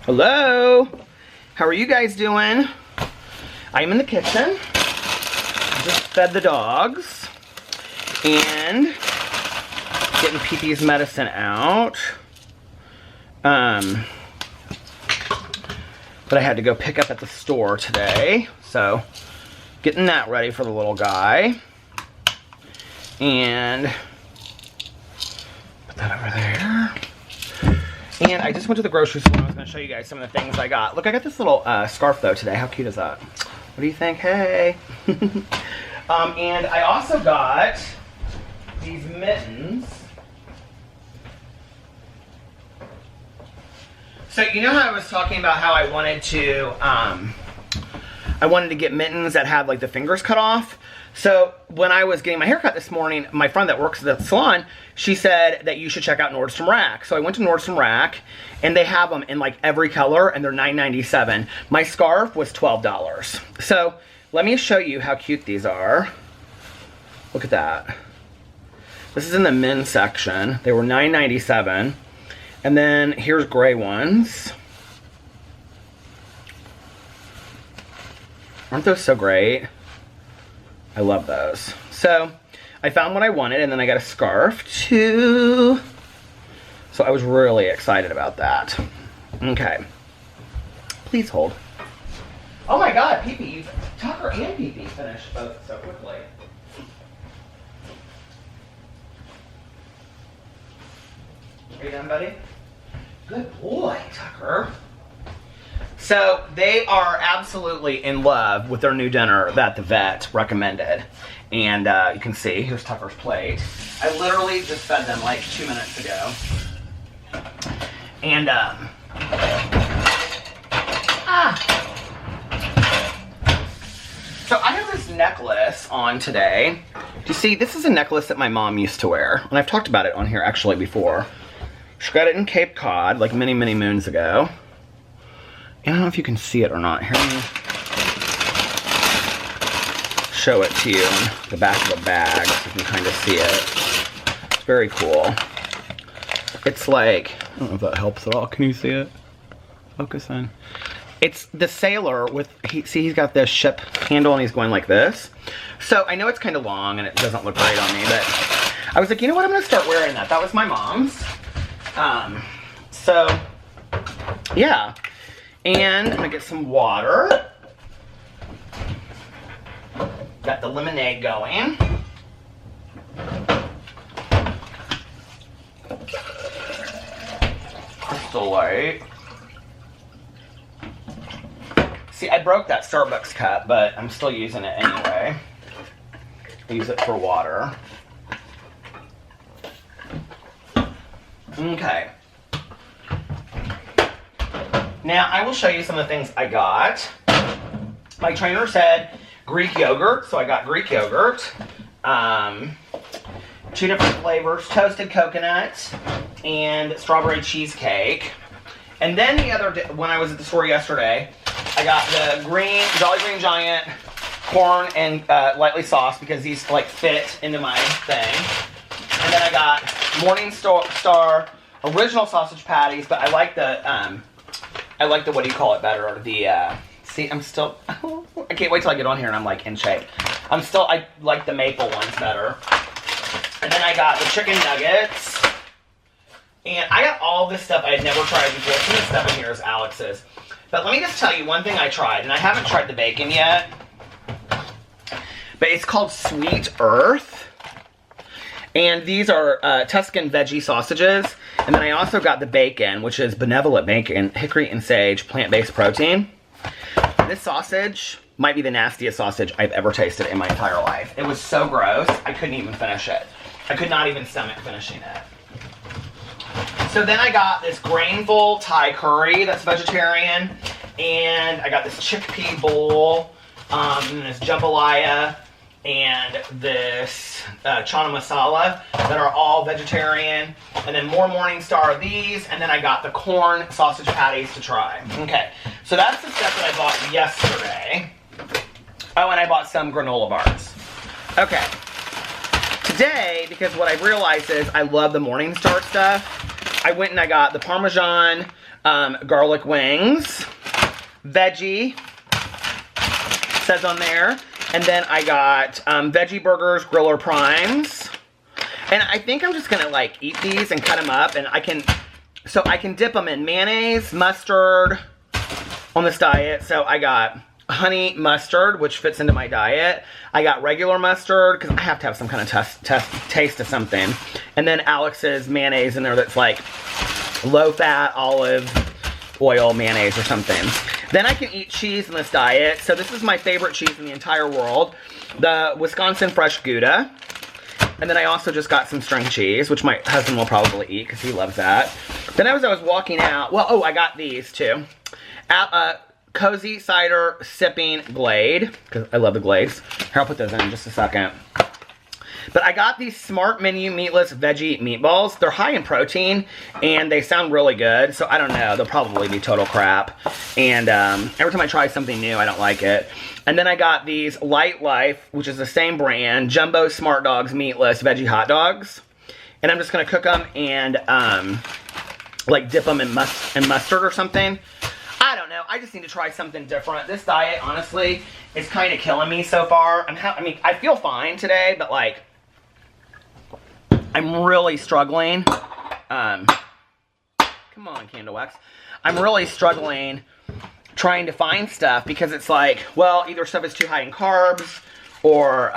Hello, how are you guys doing? I'm in the kitchen. Just fed the dogs and getting Pee-Pee's medicine out. But I had to go pick up at the store today, so getting that ready for the little guy. And put that over there. And I just went to the grocery store and I was going to show you guys some of the things I got. Look, I got this little scarf though today. How cute is that? What do you think? Hey! And I also got these mittens. So you know how I was talking about how I wanted to get mittens that had like the fingers cut off? So when I was getting my haircut this morning, my friend that works at the salon, she said that you should check out Nordstrom Rack. So I went to Nordstrom Rack and they have them in like every color and they're $9.97. My scarf was $12. So let me show you how cute these are. Look at that. This is in the men's section. They were $9.97. And then here's gray ones. Aren't those so great? I love those. So I found what I wanted and then I got a scarf too. So I was really excited about that. Okay. Please hold. Oh my God, Pee-Pee. Tucker and Pee-Pee finished both so quickly. Are you done, buddy? Good boy, Tucker. So they are absolutely in love with their new dinner that the vet recommended. And you can see, here's Tucker's plate. I literally just fed them like 2 minutes ago. And, so I have this necklace on today. Do you see, this is a necklace that my mom used to wear. And I've talked about it on here actually before. She got it in Cape Cod like many, many moons ago. And I don't know if you can see it or not. Here, let me show it to you in the back of the bag so you can kind of see it. It's very cool. It's like, I don't know if that helps at all. Can you see it? Focus in. It's the sailor with, see he's got this ship handle and he's going like this. So I know it's kind of long and it doesn't look great on me, but I was like, you know what, I'm gonna start wearing that. That was my mom's. So, yeah. And I'm gonna get some water. Got the lemonade going. Crystal Light. See, I broke that Starbucks cup, but I'm still using it anyway. I use it for water. Okay. Now, I will show you some of the things I got. My trainer said Greek yogurt, so I got Greek yogurt. 2 different flavors, toasted coconut and strawberry cheesecake. And then the other day, when I was at the store yesterday, I got the Jolly Green Giant corn and lightly sauce because these like fit into my thing. And then I got Morning Star original sausage patties, but I like the what do you call it better? The see, I'm still I can't wait till I get on here and I'm like in shape. I like the maple ones better. And then I got the chicken nuggets. And I got all this stuff I had never tried before. Some of this stuff in here is Alex's. But let me just tell you one thing I tried, and I haven't tried the bacon yet. But it's called Sweet Earth. And these are Tuscan veggie sausages. And then I also got the bacon, which is benevolent bacon, hickory and sage, plant-based protein. This sausage might be the nastiest sausage I've ever tasted in my entire life. It was so gross, I couldn't even finish it. I could not even stomach finishing it. So then I got this grainful Thai curry that's vegetarian. And I got this chickpea bowl, and this jambalaya, and this chana masala that are all vegetarian. And then more Morningstar of these. And then I got the corn sausage patties to try. Okay, so that's the stuff that I bought yesterday. Oh, and I bought some granola bars. Okay. Today, because what I realized is I love the Morningstar stuff, I went and I got the Parmesan garlic wings, veggie, says on there. And then I got veggie burgers, griller primes. And I think I'm just gonna like eat these and cut them up, and I can dip them in mayonnaise, mustard on this diet. So I got honey mustard, which fits into my diet. I got regular mustard, because I have to have some kind of taste of something. And then Alex's mayonnaise in there that's like low-fat olive oil mayonnaise or something. Then I can eat cheese in this diet. So this is my favorite cheese in the entire world. The Wisconsin Fresh Gouda. And then I also just got some string cheese, which my husband will probably eat because he loves that. Then as I was walking out, well, oh, I got these too. Cozy Cider Sipping Glade, because I love the Glades. Here, I'll put those in just a second. But I got these Smart Menu Meatless Veggie Meatballs. They're high in protein, and they sound really good. So I don't know, they'll probably be total crap. And every time I try something new, I don't like it. And then I got these Light Life, which is the same brand, Jumbo Smart Dogs Meatless Veggie Hot Dogs. And I'm just going to cook them and like dip them in mustard or something. I don't know. I just need to try something different. This diet, honestly, is kind of killing me so far. I mean, I feel fine today, but like, I'm really struggling. Come on, Candle Wax. I'm really struggling trying to find stuff because it's like, well, either stuff is too high in carbs or,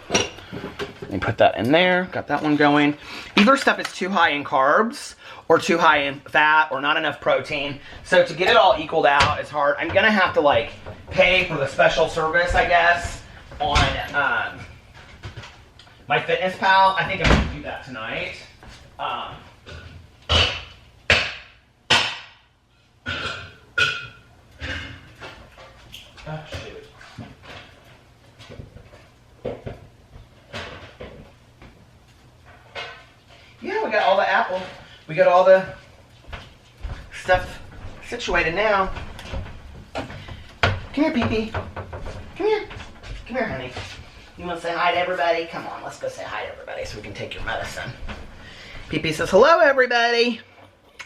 let me put that in there. Got that one going. Either stuff is too high in carbs or too high in fat or not enough protein. So to get it all equaled out is hard. I'm gonna have to like pay for the special service, I guess, on my Fitness Pal. I think I'm gonna do that tonight. Oh, shoot. Yeah, we got all the apple. We got all the stuff situated now. Come here, Pee-Pee. Come here. Come here, honey. You want to say hi to everybody? Come on, let's go say hi to everybody so we can take your medicine. Pee-Pee says, hello, everybody.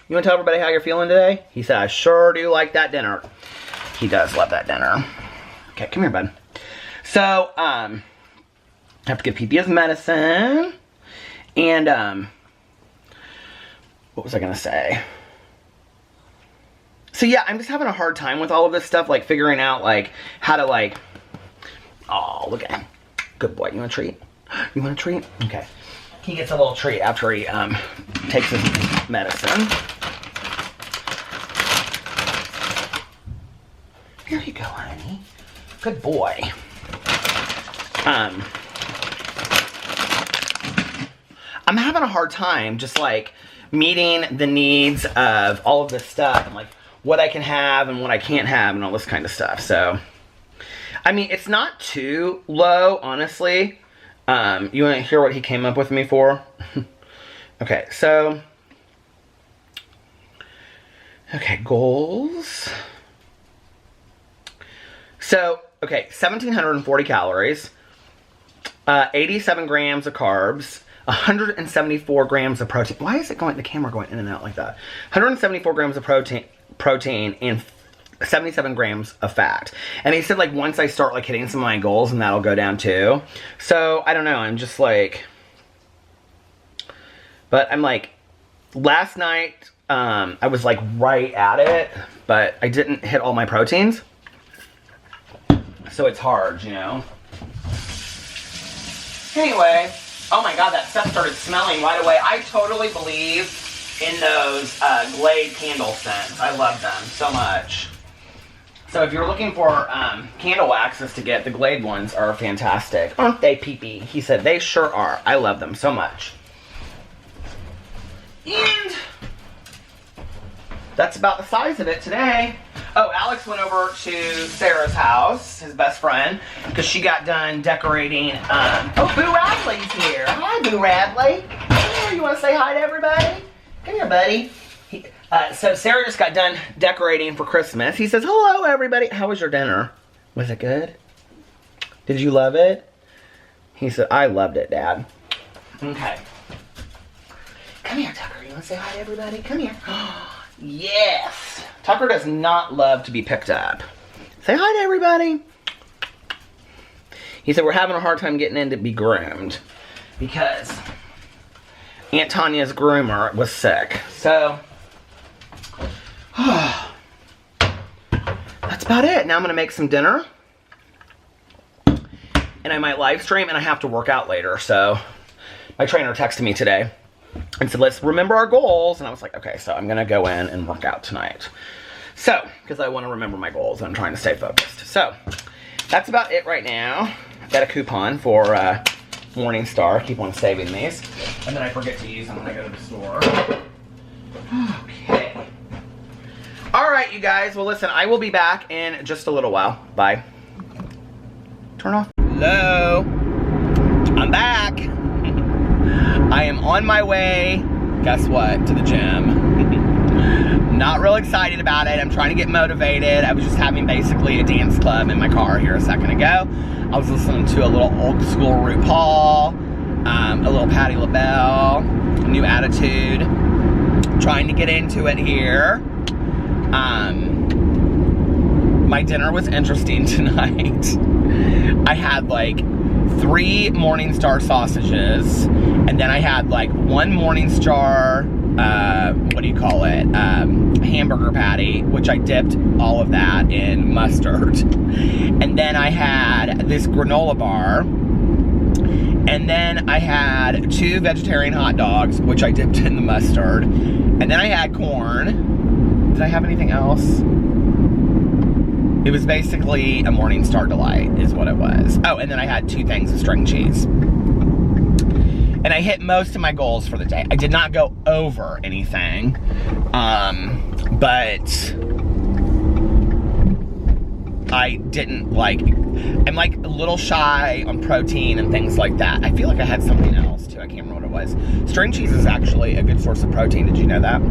You want to tell everybody how you're feeling today? He said, I sure do like that dinner. He does love that dinner. Okay, come here, bud. So, I have to give Pee-Pee his medicine. And, what was I gonna say? So yeah, I'm just having a hard time with all of this stuff, like figuring out like how to like, oh, look at him. Good boy. You want a treat? You want a treat? Okay. He gets a little treat after he takes his medicine. Here you go, honey. Good boy. I'm having a hard time just like meeting the needs of all of this stuff and like what I can have and what I can't have and all this kind of stuff. So, I mean, it's not too low, honestly. You want to hear what he came up with me for? Okay, so, okay, goals. So, okay, 1,740 calories, 87 grams of carbs, 174 grams of protein. Why is it the camera going in and out like that? 174 grams of protein and 77 grams of fat. And he said like once I start like hitting some of my goals and that'll go down too. So I don't know, I'm just like, but I'm like, last night I was like right at it, but I didn't hit all my proteins. So it's hard, you know. Anyway, oh my god, that stuff started smelling right away. I totally believe in those Glade candle scents. I love them so much. So if you're looking for candle waxes to get, the Glade ones are fantastic. Aren't they, Pee-Pee? He said, they sure are. I love them so much. And that's about the size of it today. Oh, Alex went over to Sarah's house, his best friend, because she got done decorating. Oh, Boo Radley's here. Hi, Boo Radley. Come here, you want to say hi to everybody? Come here, buddy. So Sarah just got done decorating for Christmas. He says, hello, everybody. How was your dinner? Was it good? Did you love it? He said, I loved it, Dad. Okay. Come here, Tucker. You want to say hi to everybody? Come here. Yes. Tucker does not love to be picked up. Say hi to everybody. He said we're having a hard time getting in to be groomed because Aunt Tanya's groomer was sick. So, that's about it. Now I'm going to make some dinner. And I might live stream, and I have to work out later. So, my trainer texted me today and said, let's remember our goals. And I was like, okay, so I'm going to go in and work out tonight. So, because I want to remember my goals and I'm trying to stay focused. So, that's about it right now. I've got a coupon for Morningstar. Keep on saving these. And then I forget to use them when I go to the store. Okay. All right, you guys. Well, listen, I will be back in just a little while. Bye. Turn off. Hello. I'm back. I am on my way, guess what, to the gym. Not real excited about it. I'm trying to get motivated. I was just having basically a dance club in my car here a second ago. I was listening to a little old school RuPaul, a little Patti LaBelle, New Attitude. Trying to get into it here. My dinner was interesting tonight. I had like 3 Morningstar sausages, and then I had like 1 Morningstar, what do you call it, hamburger patty, which I dipped all of that in mustard. And then I had this granola bar, and then I had 2 vegetarian hot dogs, which I dipped in the mustard. And then I had corn. Did I have anything else? It was basically a Morningstar Delight is what it was. Oh, and then I had 2 things of string cheese. And I hit most of my goals for the day. I did not go over anything. But I didn't I'm like a little shy on protein and things like that. I feel like I had something else too. I can't remember what it was. String cheese is actually a good source of protein. Did you know that?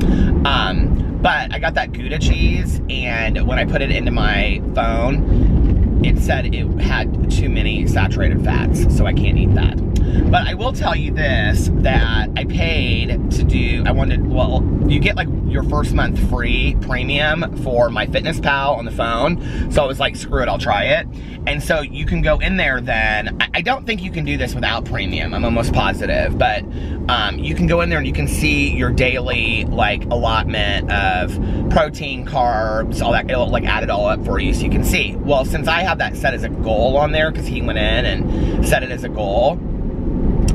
But I got that Gouda cheese, and when I put it into my phone, it said it had too many saturated fats, so I can't eat that. But I will tell you this, that I paid to do, well, you get like your first month free premium for my Fitness Pal on the phone. So I was like, screw it, I'll try it. And so you can go in there then. I don't think you can do this without premium. I'm almost positive. But you can go in there and you can see your daily like allotment of protein, carbs, all that. It'll like add it all up for you so you can see. Well, since I have that set as a goal on there, because he went in and set it as a goal,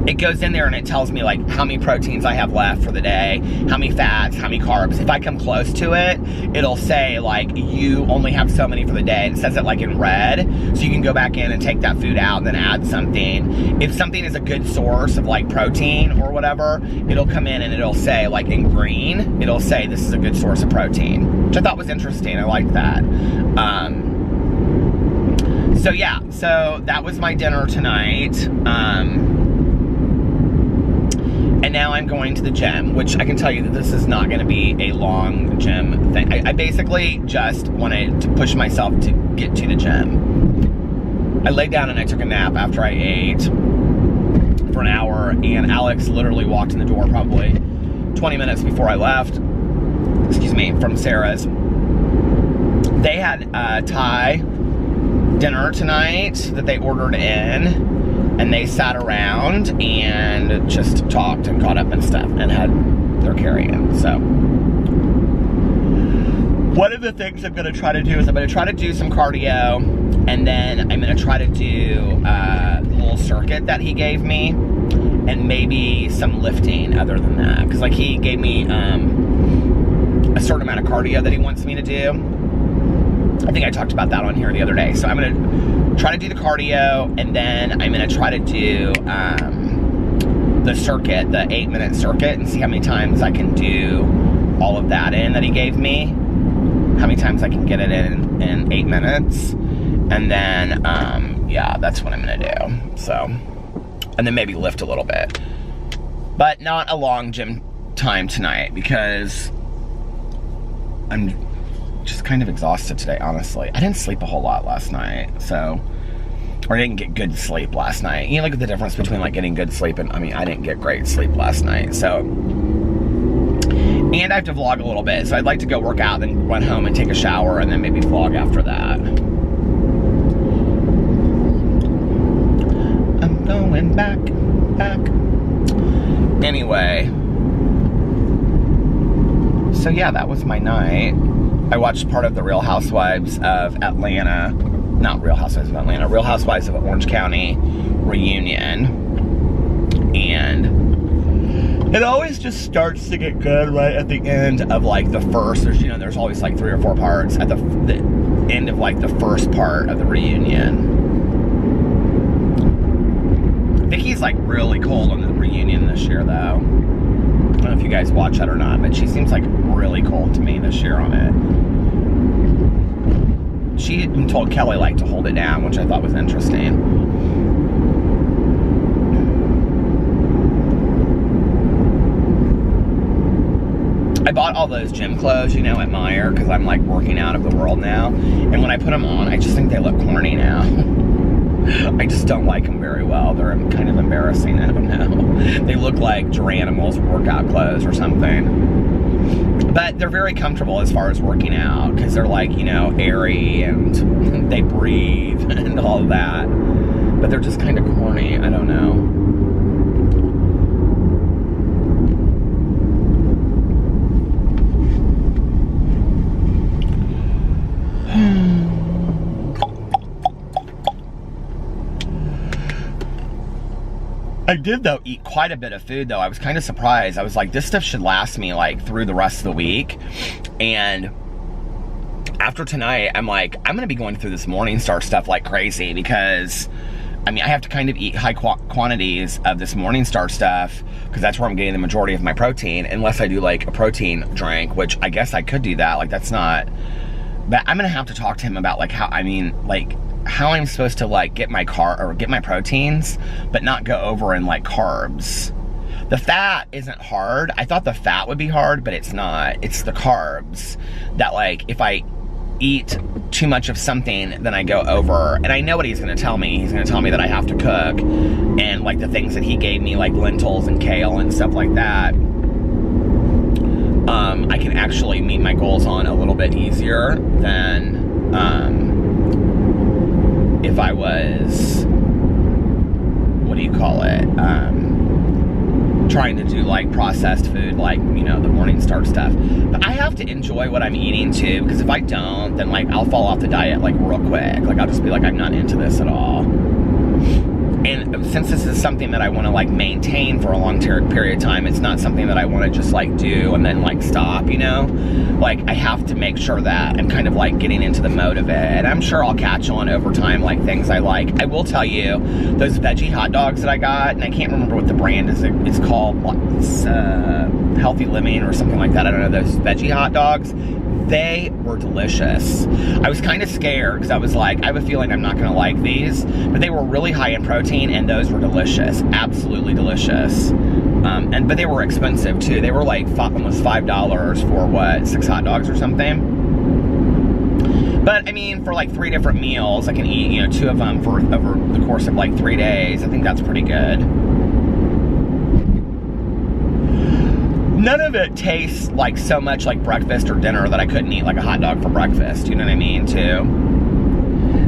it goes in there and it tells me like how many proteins I have left for the day, how many fats, how many carbs. If I come close to it, it'll say like you only have so many for the day. It says it like in red, so you can go back in and take that food out and then add something. If something is a good source of like protein or whatever, it'll come in and it'll say like in green, it'll say this is a good source of protein, which I thought was interesting. I liked that. So yeah, so that was my dinner tonight. And now I'm going to the gym, which I can tell you that this is not going to be a long gym thing. I basically just wanted to push myself to get to the gym. I laid down and I took a nap after I ate for an hour, and Alex literally walked in the door probably 20 minutes before I left, excuse me, from Sarah's. They had Thai dinner tonight that they ordered in. And they sat around and just talked and caught up and stuff and had their carry-in. So one of the things I'm going to try to do is I'm going to try to do some cardio, and then I'm going to try to do the little circuit that he gave me, and maybe some lifting other than that. Because like he gave me a certain amount of cardio that he wants me to do. I think I talked about that on here the other day. So I'm going to try to do the cardio, and then I'm going to try to do the circuit, the 8-minute circuit, and see how many times I can do all of that in that he gave me. How many times I can get it in 8 minutes. And then, yeah, that's what I'm going to do. So, and then maybe lift a little bit. But not a long gym time tonight, because I'm just kind of exhausted today, honestly. I didn't sleep a whole lot last night, so, or I didn't get good sleep last night. You know, look at the difference between like getting good sleep and, I mean, I didn't get great sleep last night, so. And I have to vlog a little bit, so I'd like to go work out, then run home and take a shower, and then maybe vlog after that. I'm going back. Anyway. So yeah, that was my night. I watched part of the Real Housewives of Atlanta. Not Real Housewives of Atlanta. Real Housewives of Orange County reunion. And it always just starts to get good right at the end of like the first. There's always like 3 or 4 parts at the end of like the first part of the reunion. Vicky's like really cold on the reunion this year, though. I don't know if you guys watch that or not, but she seems like really cold to me this year on it. She even told Kelly like to hold it down, which I thought was interesting. I bought all those gym clothes, at Meijer, because I'm like working out of the world now. And when I put them on, I just think they look corny now. I just don't like them very well. They're kind of embarrassing, I don't know. They look like Geranimals workout clothes or something. But they're very comfortable as far as working out, because they're like, airy and they breathe and all of that. But they're just kind of corny, I don't know. I did, though, eat quite a bit of food, though. I was kind of surprised. I was like, this stuff should last me, like, through the rest of the week. And after tonight, I'm like, I'm going to be going through this Morningstar stuff like crazy because, I have to kind of eat high quantities of this Morningstar stuff because that's where I'm getting the majority of my protein, unless I do, like, a protein drink, which I guess I could do that. Like, that's not... But I'm going to have to talk to him about, like, how I'm supposed to like get my proteins, but not go over in like carbs. The fat isn't hard. I thought the fat would be hard, but it's not. It's the carbs that like if I eat too much of something, then I go over. And I know what he's going to tell me. He's going to tell me that I have to cook, and like the things that he gave me, like lentils and kale and stuff like that, I can actually meet my goals on a little bit easier than if I was, trying to do like processed food, like, the Morningstar stuff. But I have to enjoy what I'm eating too, because if I don't, then like I'll fall off the diet like real quick. Like I'll just be like, I'm not into this at all. And since this is something that I want to like maintain for a long period of time, it's not something that I want to just like do and then like stop, Like I have to make sure that I'm kind of like getting into the mode of it. And I'm sure I'll catch on over time, like things I like. I will tell you, those veggie hot dogs that I got, and I can't remember what the brand is. It's called Healthy Living or something like that. I don't know, those veggie hot dogs. They were delicious. I was kind of scared because I was like, I have a feeling I'm not going to like these, but they were really high in protein and those were delicious, absolutely delicious. But they were expensive too. They were like almost $5 for what, 6 hot dogs or something. But for like 3 different meals, I can eat 2 of them for over the course of like 3 days. I think that's pretty good. None of it tastes like so much like breakfast or dinner that I couldn't eat like a hot dog for breakfast, you know what I mean, too?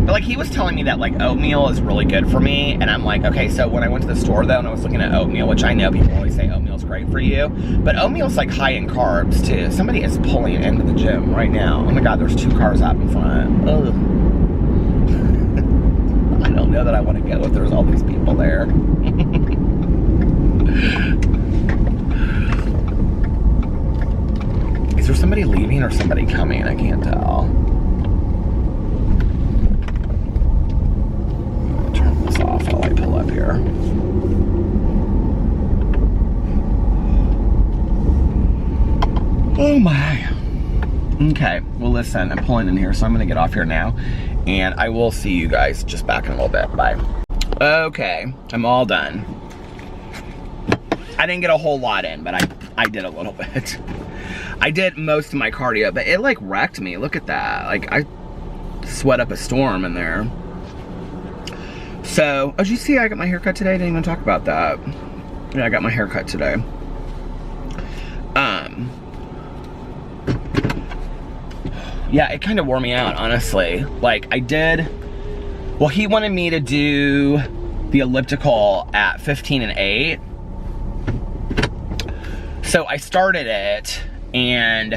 But like he was telling me that like oatmeal is really good for me, and I'm like, okay, so when I went to the store though and I was looking at oatmeal, which I know people always say oatmeal's great for you, but oatmeal's like high in carbs too. Somebody is pulling into the gym right now. Oh my God, there's 2 cars out in front. Ugh. I don't know that I want to go if there's all these people there. Is there somebody leaving or somebody coming? I can't tell. Turn this off while I pull up here. Oh my. Okay, well listen, I'm pulling in here, so I'm gonna get off here now, and I will see you guys just back in a little bit. Bye. Okay, I'm all done. I didn't get a whole lot in, but I did a little bit. I did most of my cardio, but it like wrecked me. Look at that. Like I sweat up a storm in there. So, oh, did you see I got my haircut today? I didn't even talk about that. Yeah, I got my haircut today. Yeah, it kind of wore me out, honestly. Like, well, he wanted me to do the elliptical at 15 and 8. So I started it, and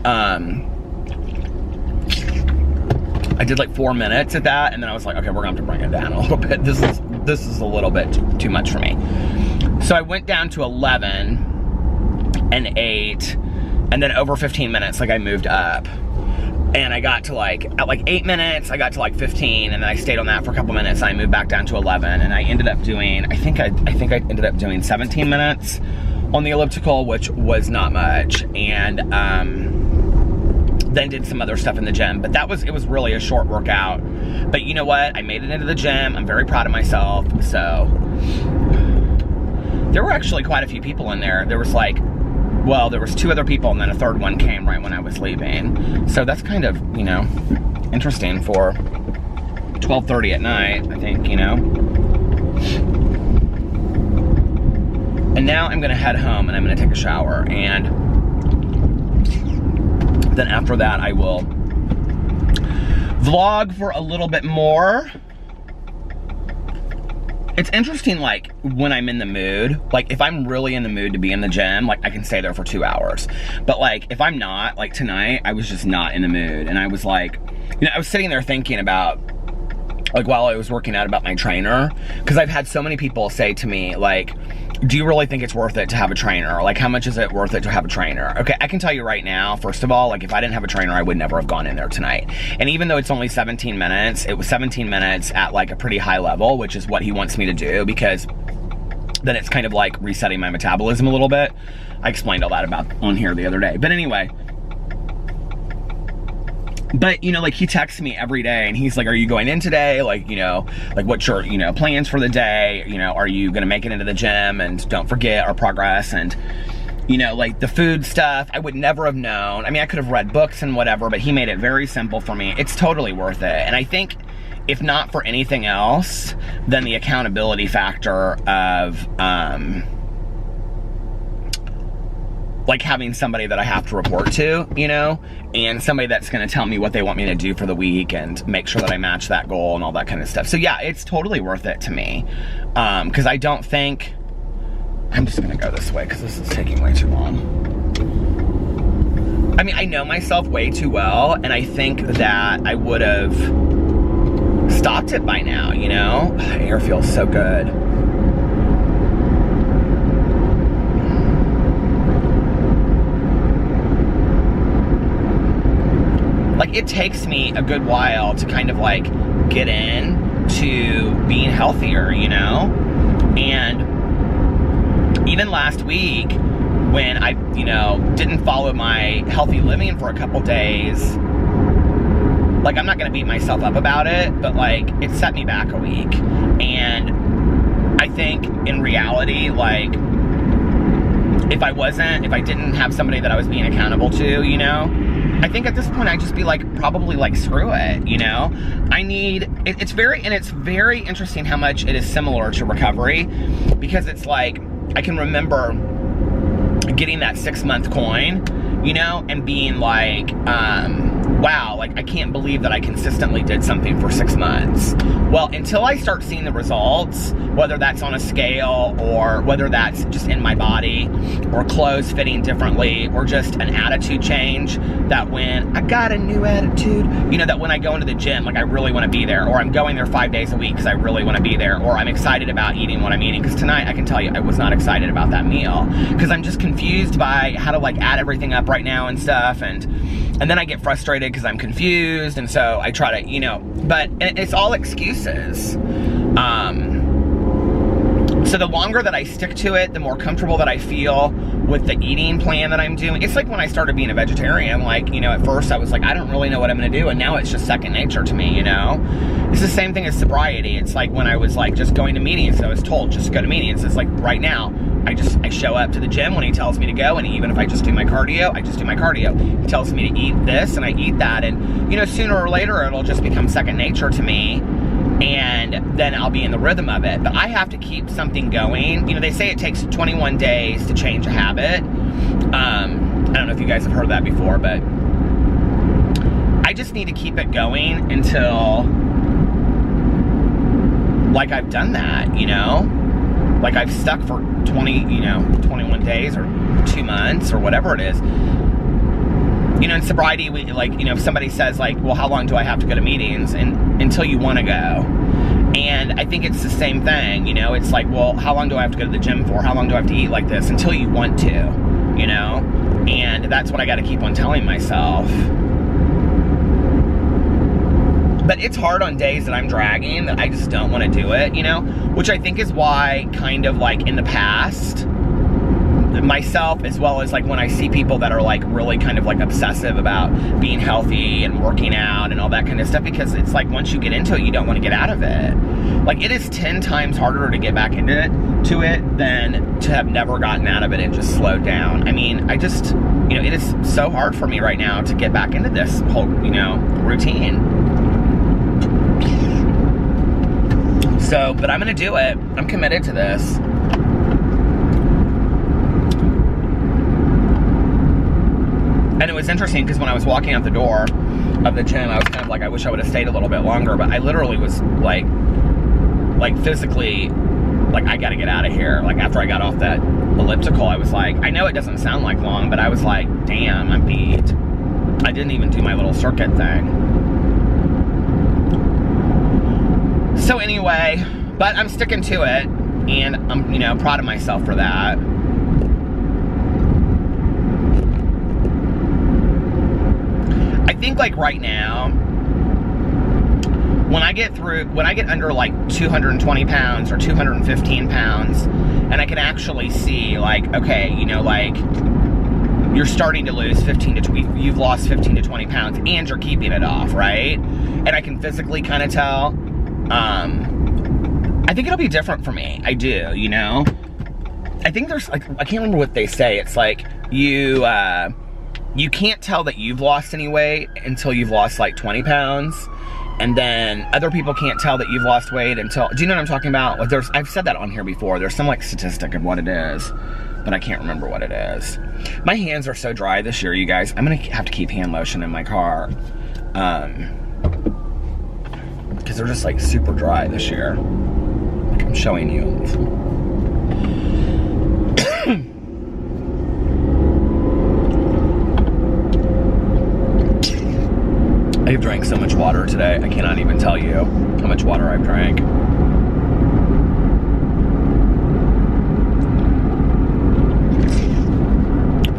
I did like 4 minutes at that, and then I was like, okay, we're gonna have to bring it down a little bit. This is a little bit too much for me. So I went down to 11 and 8, and then over 15 minutes, like I moved up. And I got to at 8 minutes, I got to 15, and then I stayed on that for a couple minutes, and I moved back down to 11, and I ended up doing, I think I ended up doing 17 minutes on the elliptical, which was not much, and then did some other stuff in the gym, but it was really a short workout. But you know what? I made it into the gym. I'm very proud of myself. So there were actually quite a few people in there. There was there was 2 other people, and then a third one came right when I was leaving. So that's kind of, interesting for 12:30 at night, I think, And now I'm gonna head home, and I'm gonna take a shower, and then after that I will vlog for a little bit more. It's interesting, when I'm in the mood, if I'm really in the mood to be in the gym, I can stay there for 2 hours. But if I'm not, tonight, I was just not in the mood. And I was I was sitting there thinking about, while I was working out, about my trainer. Because I've had so many people say to me, do you really think it's worth it to have a trainer? How much is it worth it to have a trainer? Okay, I can tell you right now, first of all, if I didn't have a trainer, I would never have gone in there tonight. And even though it's only 17 minutes, it was 17 minutes at a pretty high level, which is what he wants me to do, because then it's kind of resetting my metabolism a little bit. I explained all that on here the other day. But anyway, but he texts me every day, and he's like, are you going in today? What's your, plans for the day? Are you gonna make it into the gym? And don't forget our progress. And, the food stuff, I would never have known. I mean, I could have read books and whatever, but he made it very simple for me. It's totally worth it. And I think, if not for anything else, then the accountability factor of, having somebody that I have to report to, and somebody that's gonna tell me what they want me to do for the week and make sure that I match that goal and all that kind of stuff. So yeah, it's totally worth it to me. Because I don't think, I'm just gonna go this way because this is taking way too long. I mean, I know myself way too well, and I think that I would have stopped it by now, Air feels so good. It takes me a good while to kind of get in to being healthier, And even last week, when I, didn't follow my healthy living for a couple days, I'm not gonna beat myself up about it, but it set me back a week. And I think in reality, if I didn't have somebody that I was being accountable to, I think at this point I'd just be probably screw it, it's very interesting how much it is similar to recovery, because it's I can remember getting that 6-month coin, and being wow, I can't believe that I consistently did something for 6 months. Well, until I start seeing the results, whether that's on a scale, or whether that's just in my body, or clothes fitting differently, or just an attitude change, that when I got a new attitude, that when I go into the gym, I really want to be there, or I'm going there 5 days a week because I really want to be there, or I'm excited about eating what I'm eating. Because tonight, I can tell you, I was not excited about that meal, because I'm just confused by how to add everything up right now and stuff, and then I get frustrated because I'm confused, and so I try to, but it's all excuses. So the longer that I stick to it, the more comfortable that I feel with the eating plan that I'm doing. It's like when I started being a vegetarian, at first I was I don't really know what I'm gonna do, and now it's just second nature to me, It's the same thing as sobriety. It's when I was just going to meetings, I was told, just go to meetings. It's right now, I show up to the gym when he tells me to go, and even if I just do my cardio, I just do my cardio. He tells me to eat this, and I eat that, and sooner or later it'll just become second nature to me, and then I'll be in the rhythm of it. But I have to keep something going. They say it takes 21 days to change a habit. I don't know if you guys have heard that before, but just need to keep it going until, like, I've done that, you know? Like, I've stuck for 21 days or 2 months or whatever it is. You know, in sobriety, we, like, you know, if somebody says, like, well, how long do I have to go to meetings? And until you want to go. And I think it's the same thing, you know? It's like, well, how long do I have to go to the gym for? How long do I have to eat like this? Until you want to, you know? And that's what I got to keep on telling myself. But it's hard on days that I'm dragging, that I just don't want to do it, you know? Which I think is why, kind of like in the past, myself, as well as like when I see people that are like really kind of like obsessive about being healthy and working out and all that kind of stuff, because it's like once you get into it, you don't want to get out of it. Like, it is 10 times harder to get back into it than to have never gotten out of it and just slowed down. I mean, I just, you know, it is so hard for me right now to get back into this whole, you know, routine. So, but I'm gonna do it. I'm committed to this. And it was interesting because when I was walking out the door of the gym, I was kind of like, I wish I would have stayed a little bit longer, but I literally was like physically, like, I gotta get out of here. Like, after I got off that elliptical, I was like, I know it doesn't sound like long, but I was like, damn, I'm beat. I didn't even do my little circuit thing. So anyway, but I'm sticking to it, and I'm, you know, proud of myself for that. I think, like, right now, when I get under like 220 pounds or 215 pounds, and I can actually see, like, okay, you know, like, you're starting to lose you've lost 15 to 20 pounds, and you're keeping it off, right? And I can physically kind of tell, I think it'll be different for me. I do, you know? I think there's, like, I can't remember what they say. It's like, you can't tell that you've lost any weight until you've lost, like, 20 pounds. And then other people can't tell that you've lost weight until, do you know what I'm talking about? Like, I've said that on here before. There's some, like, statistic of what it is, but I can't remember what it is. My hands are so dry this year, you guys. I'm gonna have to keep hand lotion in my car. Because they're just, like, super dry this year. Like, I'm showing you. I've drank so much water today, I cannot even tell you how much water I've drank.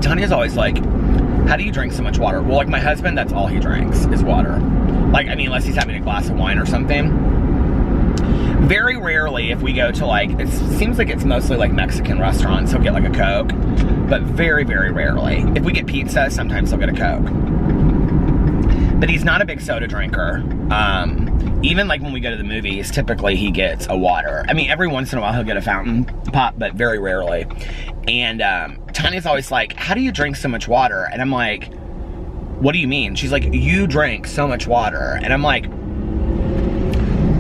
Tanya's always like, how do you drink so much water? Well, like, my husband, that's all he drinks is water. Like, I mean, unless he's having a glass of wine or something. Very rarely, if we go to, like, it seems like it's mostly like Mexican restaurants, he'll get like a Coke. But very, very rarely. If we get pizza, sometimes he'll get a Coke. But he's not a big soda drinker. Even like when we go to the movies, typically he gets a water. I mean, every once in a while he'll get a fountain pop, but very rarely. And Tanya's always like, how do you drink so much water? And I'm like, what do you mean? She's like, you drink so much water. And I'm like,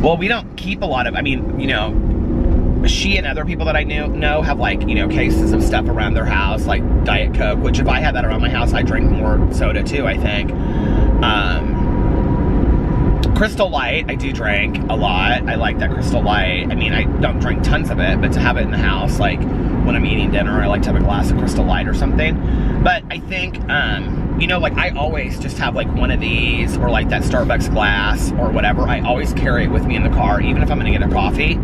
well, we don't keep a lot of, I mean, you know, she and other people that I know have, like, you know, cases of stuff around their house, like Diet Coke, which if I had that around my house, I'd drink more soda too, I think. Crystal Light, I do drink a lot. I like that Crystal Light. I mean, I don't drink tons of it, but to have it in the house, like when I'm eating dinner, I like to have a glass of Crystal Light or something. But I think, you know, like, I always just have like one of these, or like that Starbucks glass or whatever. I always carry it with me in the car, even if I'm gonna get a coffee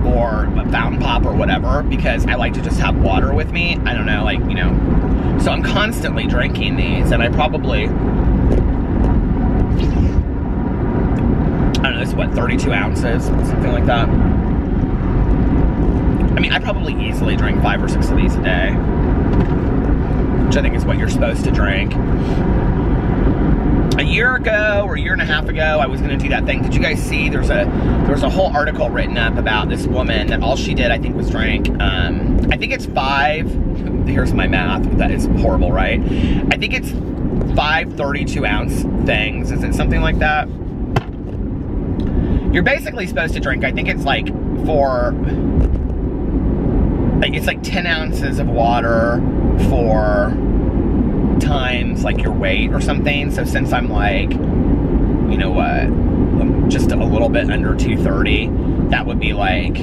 or a fountain pop or whatever, because I like to just have water with me. I don't know, like, you know, so I'm constantly drinking these, and I probably, I don't know, it's what, 32 ounces, something like that. I mean, I probably easily drink 5 or 6 of these a day, which I think is what you're supposed to drink. A year ago, or a year and a half ago, I was going to do that thing. Did you guys see? There was a whole article written up about this woman that all she did, I think, was drink. I think it's 5. Here's my math. That is horrible, right? I think it's 5 32-ounce things. Is it something like that? You're basically supposed to drink, I think it's like it's like 10 ounces of water for times like your weight or something. So since I'm like you know what, just a little bit under 230, that would be like,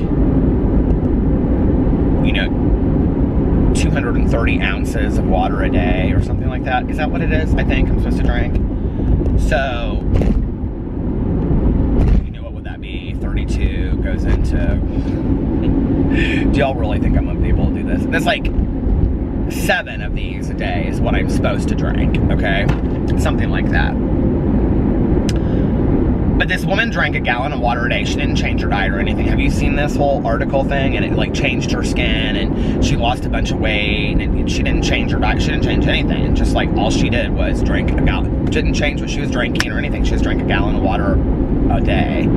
you know, 230 ounces of water a day or something like that. Is that what it is? I think I'm supposed to drink. So, you know, what would that be? 32 goes into... Do y'all really think I'm going to be able to do this? That's like 7 of these a day is what I'm supposed to drink, okay? Something like that. But this woman drank a gallon of water a day. She didn't change her diet or anything. Have you seen this whole article thing? And it like changed her skin, and she lost a bunch of weight, and she didn't change her diet. She didn't change anything. And just like all she did was drink a gallon. Didn't change what she was drinking or anything. She just drank a gallon of water a day.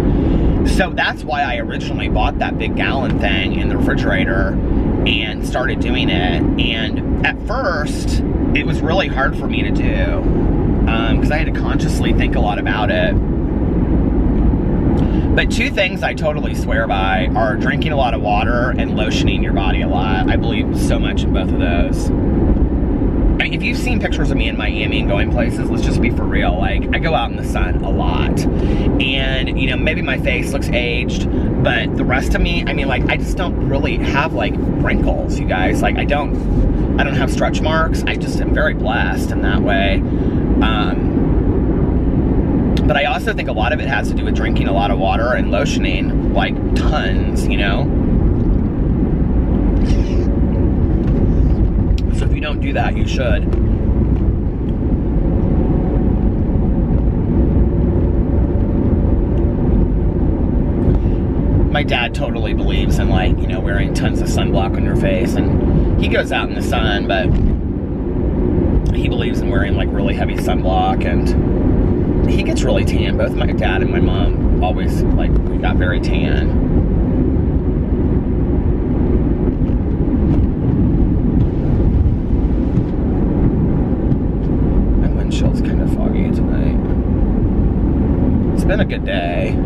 So that's why I originally bought that big gallon thing in the refrigerator and started doing it. And at first, it was really hard for me to do because I had to consciously think a lot about it. But 2 things I totally swear by are drinking a lot of water and lotioning your body a lot. I believe so much in both of those. I mean, if you've seen pictures of me in Miami and going places, let's just be for real. Like, I go out in the sun a lot. And, you know, maybe my face looks aged, but the rest of me, I mean, like, I just don't really have, like, wrinkles, you guys. Like, I don't have stretch marks. I just am very blessed in that way. But I also think a lot of it has to do with drinking a lot of water and lotioning, like, tons, you know? So if you don't do that, you should. My dad totally believes in, like, you know, wearing tons of sunblock on your face, and he goes out in the sun, but he believes in wearing, like, really heavy sunblock, and he gets really tan. Both my dad and my mom always, like, we got very tan. My windshield's kind of foggy tonight. It's been a good day.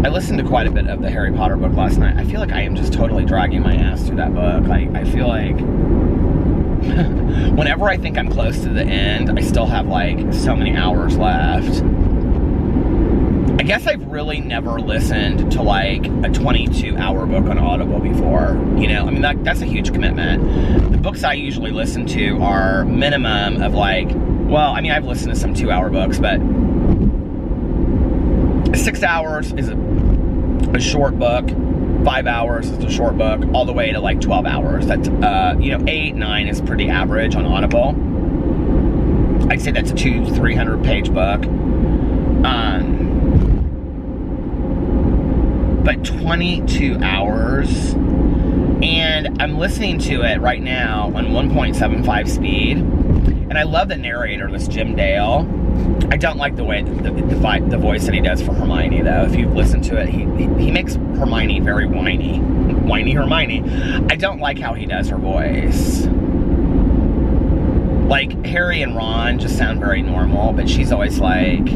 I listened to quite a bit of the Harry Potter book last night. I feel like I am just totally dragging my ass through that book. I feel like whenever I think I'm close to the end, I still have like so many hours left. I guess I've really never listened to like a 22-hour book on Audible before. You know, I mean, that's a huge commitment. The books I usually listen to are minimum of like, well, I mean, I've listened to some 2-hour books, but 6 hours is a short book. 5 hours is a short book, all the way to like 12 hours. That's, you know, 8, 9 is pretty average on Audible. I'd say that's a 200-300 page book. But 22 hours, and I'm listening to it right now on 1.75 speed, and I love the narrator, this Jim Dale. I don't like the way the voice that he does for Hermione, though. If you've listened to it, he makes Hermione very whiny. Whiny Hermione. I don't like how he does her voice. Like, Harry and Ron just sound very normal, but she's always like,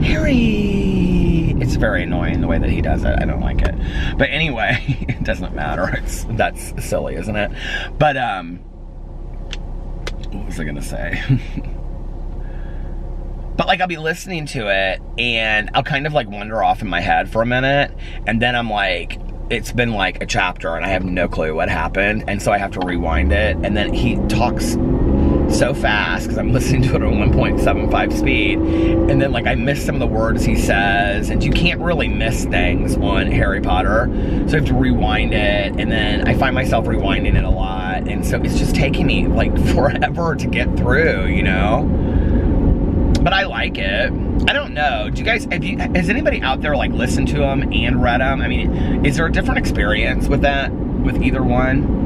Harry! It's very annoying the way that he does it. I don't like it. But anyway, it doesn't matter. That's silly, isn't it? But, what was I gonna say? But like, I'll be listening to it and I'll kind of like wander off in my head for a minute, and then I'm like, it's been like a chapter and I have no clue what happened, and so I have to rewind it, and then he talks so fast because I'm listening to it on 1.75 speed, and then like I miss some of the words he says, and you can't really miss things on Harry Potter, so I have to rewind it, and then I find myself rewinding it a lot, and so it's just taking me like forever to get through, you know? But I like it. I don't know. Do you guys, has anybody out there like listened to them and read them? I mean, is there a different experience with that, with either one?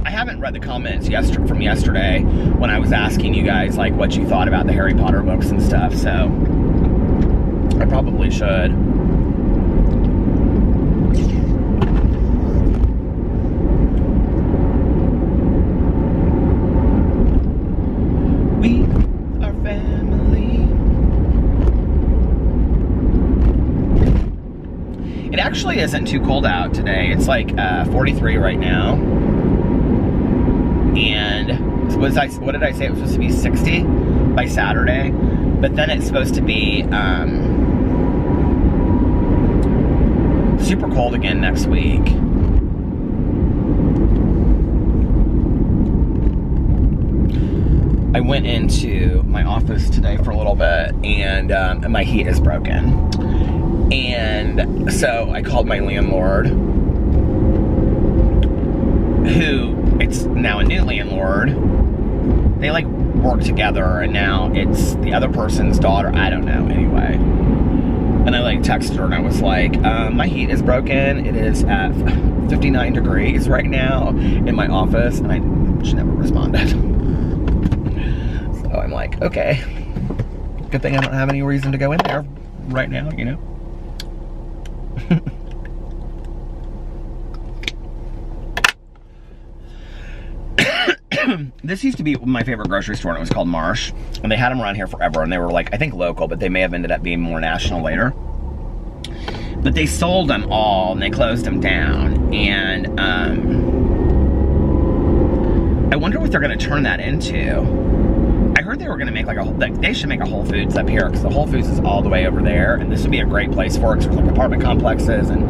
I haven't read the comments from yesterday when I was asking you guys like what you thought about the Harry Potter books and stuff, so I probably should. We are family. It actually isn't too cold out today. It's like 43 right now. And what did I say? It was supposed to be 60 by Saturday, but then it's supposed to be super cold again next week. I went into my office today for a little bit, and my heat is broken. And so I called my landlord, who, it's now a new landlord. They like work together, and now it's the other person's daughter. I don't know, anyway. And I like texted her, and I was like, my heat is broken. It is at 59 degrees right now in my office, and she never responded. So I'm like, okay. Good thing I don't have any reason to go in there right now, you know? This used to be my favorite grocery store, and it was called Marsh, and they had them around here forever, and they were like, I think local, but they may have ended up being more national later. But they sold them all, and they closed them down, and I wonder what they're going to turn that into. I heard they were going to make like they should make a Whole Foods up here, because the Whole Foods is all the way over there, and this would be a great place for it, because there's like apartment complexes and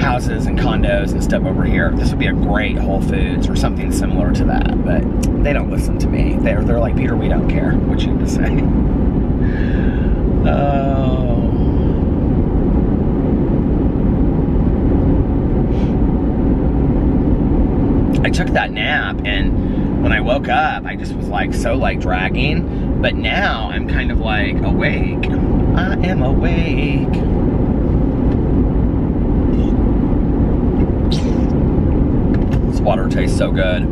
houses and condos and stuff over here. This would be a great Whole Foods or something similar to that, but they don't listen to me. They're like, Peter, we don't care what you have to say. Oh. I took that nap, and when I woke up, I just was like so like dragging, but now I'm kind of like awake. I am awake. This water tastes so good.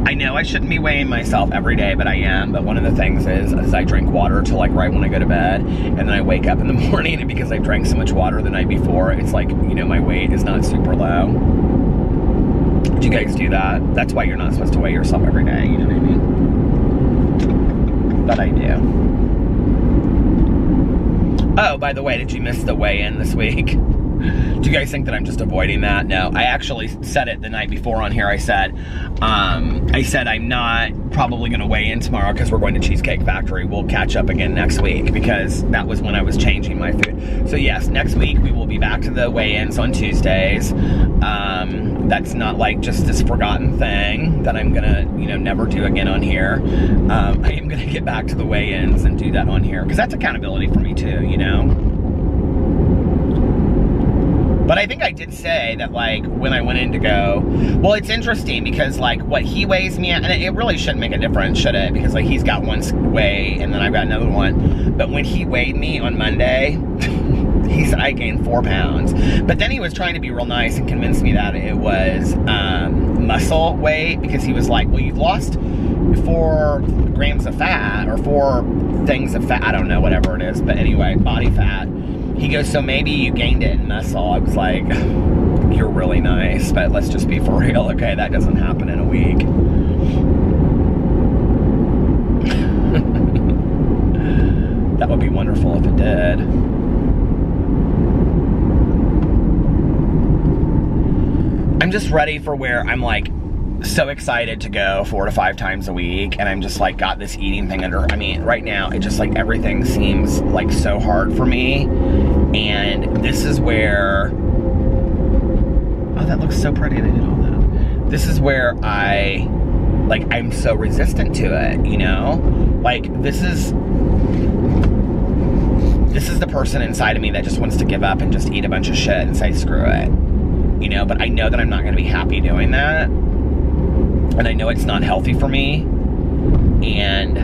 I know I shouldn't be weighing myself every day, but I am. But one of the things is I drink water till like right when I go to bed, and then I wake up in the morning, and because I drank so much water the night before, it's like, you know, my weight is not super low. Do you guys do that? That's why you're not supposed to weigh yourself every day, you know what I mean? But I do. Oh, by the way, did you miss the weigh-in this week? Do you guys think that I'm just avoiding that? No, I actually said it the night before on here. I said I'm not probably going to weigh in tomorrow because we're going to Cheesecake Factory. We'll catch up again next week, because that was when I was changing my food. So yes, next week we will be back to the weigh-ins on Tuesdays. That's not like just this forgotten thing that I'm gonna, you know, never do again on here. I am gonna get back to the weigh-ins and do that on here, because that's accountability for me too, you know? But I think I did say that, like, when I went in to go, well, it's interesting because, like, what he weighs me at, and it really shouldn't make a difference, should it? Because, like, he's got one weigh, and then I've got another one. But when he weighed me on Monday, he said I gained 4 pounds. But then he was trying to be real nice and convince me that it was muscle weight, because he was like, well, you've lost 4 grams of fat, or 4 things of fat, I don't know, whatever it is. But anyway, body fat. He goes, so maybe you gained it in muscle. I was like, you're really nice, but let's just be for real, okay? That doesn't happen in a week. That would be wonderful if it did. I'm just ready for where I'm like so excited to go 4 to 5 times a week, and I'm just like got this eating thing under, I mean, right now it just like everything seems like so hard for me, and this is where, oh, that looks so pretty, they did all that. This is where I'm so resistant to it, you know? Like, this is the person inside of me that just wants to give up and just eat a bunch of shit and say screw it, you know? But I know that I'm not gonna be happy doing that. And I know it's not healthy for me, and,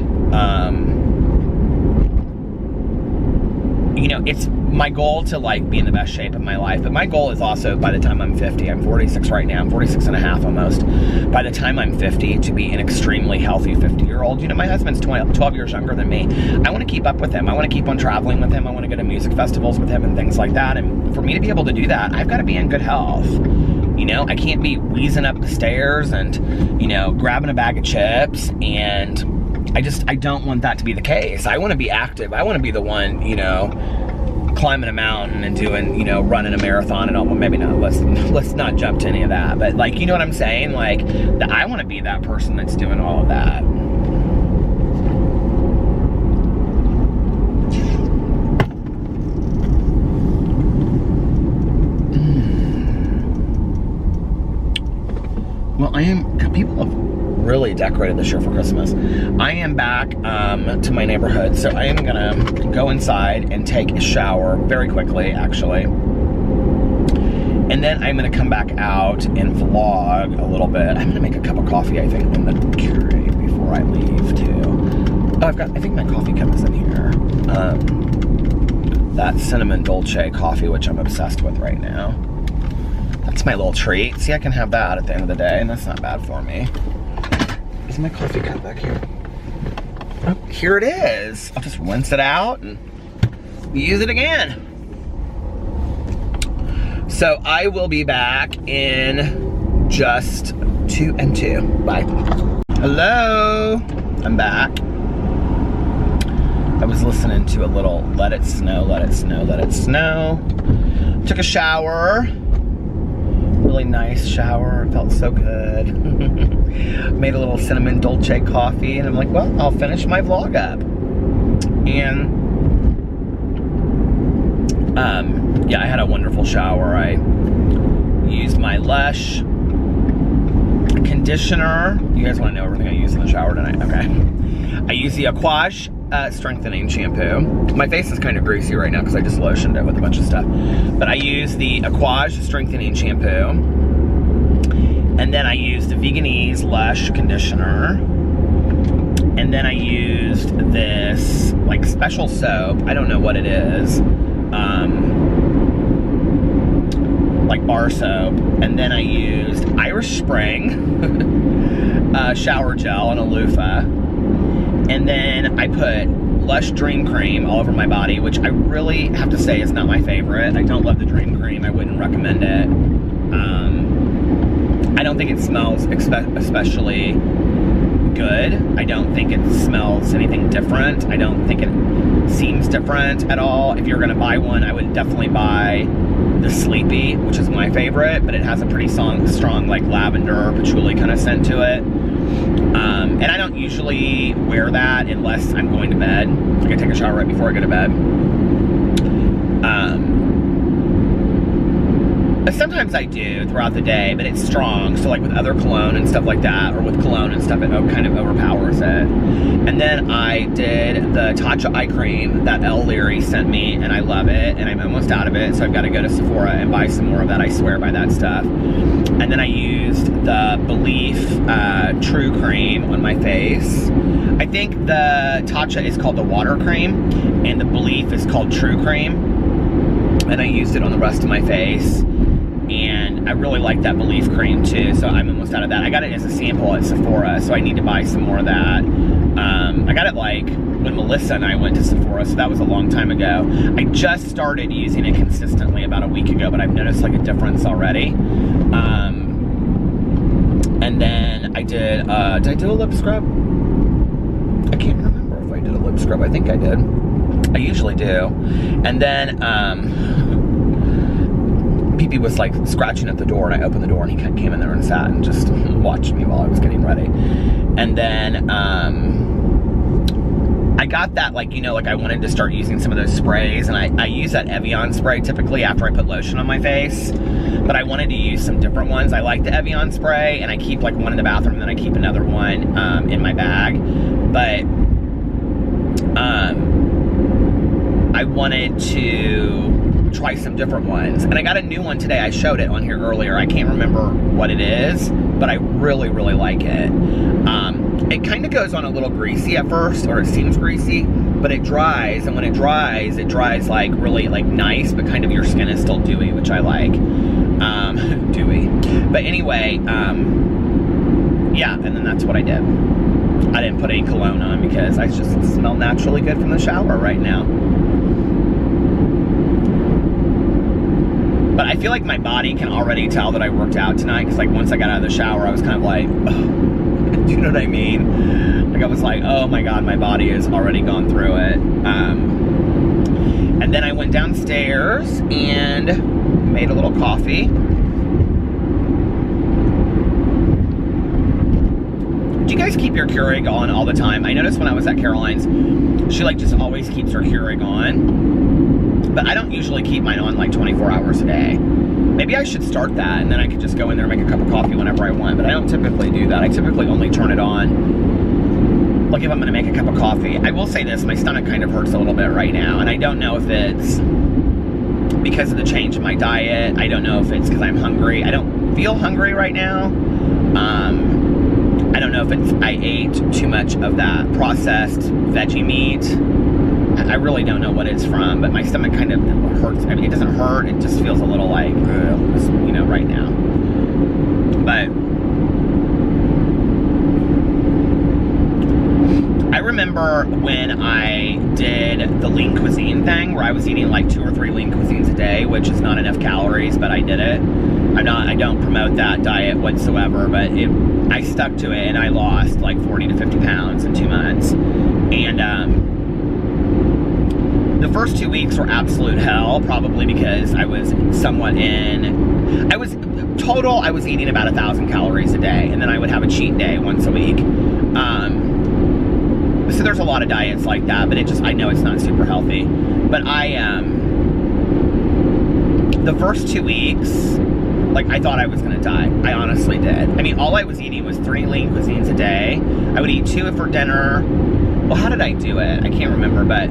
you know, it's my goal to, like, be in the best shape of my life, but my goal is also, by the time I'm 50, I'm 46 right now, I'm 46 and a half almost, by the time I'm 50, to be an extremely healthy 50-year-old. You know, my husband's 12 years younger than me. I want to keep up with him. I want to keep on traveling with him. I want to go to music festivals with him and things like that, and for me to be able to do that, I've got to be in good health. You know, I can't be wheezing up the stairs and, you know, grabbing a bag of chips, and I don't want that to be the case. I want to be active. I want to be the one, you know, climbing a mountain and doing, you know, running a marathon and all. Well, maybe not. Let's not jump to any of that. But like, you know what I'm saying? Like, I want to be that person that's doing all of that. Well, people have really decorated this year for Christmas. I am back to my neighborhood, so I am gonna go inside and take a shower very quickly, actually. And then I'm gonna come back out and vlog a little bit. I'm gonna make a cup of coffee, I think, on the Keurig before I leave, too. Oh, I think my coffee cup is in here. That cinnamon dolce coffee, which I'm obsessed with right now. That's my little treat. See, I can have that at the end of the day, and that's not bad for me. Is my coffee cup back here? Oh, here it is. I'll just rinse it out and use it again. So I will be back in just 2 and 2. Bye. Hello. I'm back. I was listening to a little Let It Snow, Let It Snow, Let It Snow. Took a shower. Really nice shower. It felt so good. Made a little cinnamon dolce coffee, and I'm like, well, I'll finish my vlog up. And yeah, I had a wonderful shower. I used my Lush conditioner. You guys want to know everything I use in the shower tonight? Okay. I use the Aquage strengthening shampoo. My face is kind of greasy right now because I just lotioned it with a bunch of stuff. But I use the Aquage strengthening shampoo. And then I used the Veganese Lush conditioner. And then I used this like special soap. I don't know what it is. Like bar soap. And then I used Irish Spring shower gel and a loofah. And then I put Lush Dream Cream all over my body, which I really have to say is not my favorite. I don't love the Dream Cream. I wouldn't recommend it. I don't think it smells especially good. I don't think it smells anything different. I don't think it seems different at all. If you're gonna buy one, I would definitely buy the Sleepy, which is my favorite, but it has a pretty strong like lavender, patchouli kind of scent to it. And I don't usually wear that unless I'm going to bed. Like I take a shower right before I go to bed. Sometimes I do throughout the day, but it's strong. So like with other cologne and stuff like that, or with cologne and stuff, it kind of overpowers it. And then I did the Tatcha eye cream that Elle Leary sent me, and I love it, and I'm almost out of it, so I've got to go to Sephora and buy some more of that. I swear by that stuff. And then I used the Belief True Cream on my face. I think the Tatcha is called the Water Cream, and the Belief is called True Cream. And I used it on the rest of my face. And I really like that Belief cream too, so I'm almost out of that. I got it as a sample at Sephora, so I need to buy some more of that. I got it like when Melissa and I went to Sephora, so that was a long time ago. I just started using it consistently about a week ago, but I've noticed like a difference already. And then I did I do a lip scrub? I can't remember if I did a lip scrub. I think I did. I usually do. And then, Pee-Pee was like scratching at the door, and I opened the door, and he came in there and sat and just watched me while I was getting ready. And then I got that, like, you know, like I wanted to start using some of those sprays, and I use that Evian spray typically after I put lotion on my face, but I wanted to use some different ones. I like the Evian spray, and I keep like one in the bathroom, and then I keep another one in my bag. But I wanted to try some different ones, and I got a new one today. I showed it on here earlier. I can't remember what it is, but I really, really like it. It kind of goes on a little greasy at first, or it seems greasy, but it dries, and when it dries like really like nice, but kind of your skin is still dewy, which I like. Dewy. But anyway, yeah, and then that's what I did. I didn't put any cologne on because I just smell naturally good from the shower right now. But I feel like my body can already tell that I worked out tonight, because like once I got out of the shower, I was kind of like, oh, do you know what I mean? Like I was like, oh my God, my body has already gone through it. And then I went downstairs and made a little coffee. Do you guys keep your Keurig on all the time? I noticed when I was at Caroline's, she like just always keeps her Keurig on. But I don't usually keep mine on like 24 hours a day. Maybe I should start that, and then I could just go in there and make a cup of coffee whenever I want. But I don't typically do that. I typically only turn it on like if I'm gonna make a cup of coffee. I will say this, my stomach kind of hurts a little bit right now, and I don't know if it's because of the change in my diet. I don't know if it's because I'm hungry. I don't feel hungry right now. I don't know if it's I ate too much of that processed veggie meat. I really don't know what it's from, but my stomach kind of hurts. I mean, it doesn't hurt. It just feels a little like, you know, right now. But I remember when I did the lean cuisine thing, where I was eating like 2 or 3 lean cuisines a day, which is not enough calories, but I did it. I don't promote that diet whatsoever, but I stuck to it, and I lost like 40 to 50 pounds in 2 months. And the first 2 weeks were absolute hell, probably because I was I was eating about 1,000 calories a day, and then I would have a cheat day once a week. So there's a lot of diets like that, but I know it's not super healthy. But the first 2 weeks, like, I thought I was gonna die. I honestly did. I mean, all I was eating was 3 lean cuisines a day. I would eat 2 for dinner. Well, how did I do it? I can't remember, but...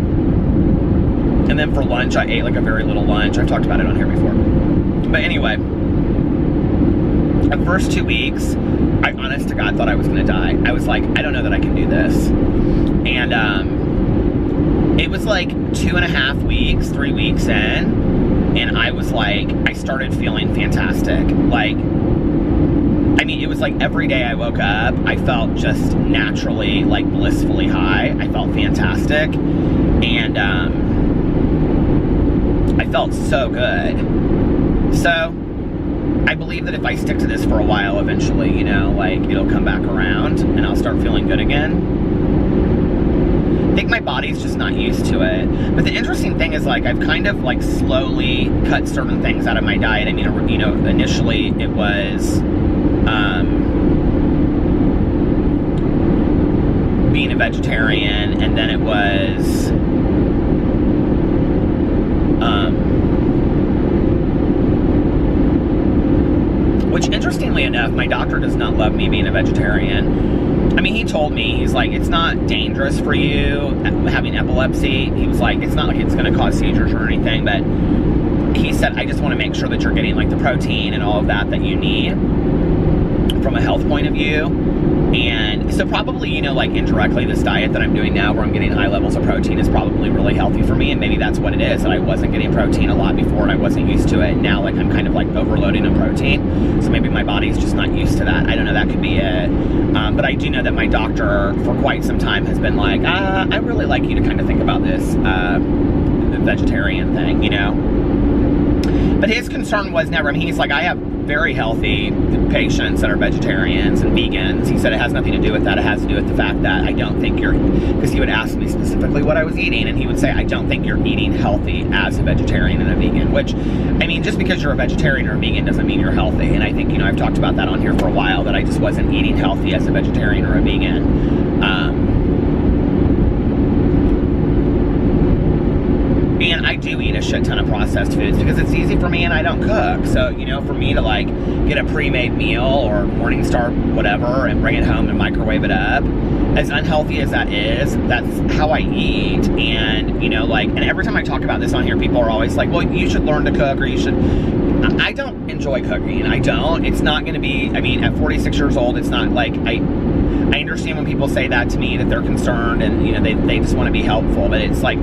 And then for lunch, I ate like a very little lunch. I've talked about it on here before. But anyway, the first 2 weeks, I honest to God thought I was gonna die. I was like, I don't know that I can do this. And it was like 2.5 weeks, 3 weeks in, and I was like, I started feeling fantastic. Like, I mean, it was like every day I woke up, I felt just naturally, like, blissfully high. I felt fantastic. And I felt so good. So I believe that if I stick to this for a while, eventually, you know, like, it'll come back around and I'll start feeling good again. I think my body's just not used to it. But the interesting thing is, like, I've kind of, like, slowly cut certain things out of my diet. I mean, you know, initially it was being a vegetarian, and then it was which, interestingly enough, my doctor does not love me being a vegetarian. I mean, he told me, he's like, it's not dangerous for you having epilepsy. He was like, it's not like it's going to cause seizures or anything, but he said, I just want to make sure that you're getting, like, the protein and all of that you need from a health point of view. And so probably, you know, like, indirectly, this diet that I'm doing now, where I'm getting high levels of protein, is probably really healthy for me, and maybe that's what it is, that I wasn't getting protein a lot before and I wasn't used to it, and now, like, I'm kind of, like, overloading on protein, so maybe my body's just not used to that. I don't know, that could be it. But I do know that my doctor for quite some time has been like, I really like you to kind of think about this vegetarian thing, you know? But his concern was never, I mean, he's like, I have very healthy patients that are vegetarians and vegans. He said it has nothing to do with that. It has to do with the fact that I don't think because he would ask me specifically what I was eating, and he would say, I don't think you're eating healthy as a vegetarian and a vegan, which, I mean, just because you're a vegetarian or a vegan doesn't mean you're healthy. And I think, you know, I've talked about that on here for a while, that I just wasn't eating healthy as a vegetarian or a vegan. And I do eat a shit ton of processed foods because it's easy for me and I don't cook. So, you know, for me to, like, get a pre-made meal or Morningstar whatever and bring it home and microwave it up, as unhealthy as that is, that's how I eat. And, you know, like, and every time I talk about this on here, people are always like, well, you should learn to cook, or you should... I don't enjoy cooking. I don't. It's not going to be... I mean, at 46 years old, it's not like... I understand when people say that to me, that they're concerned and, you know, they just want to be helpful. But it's like...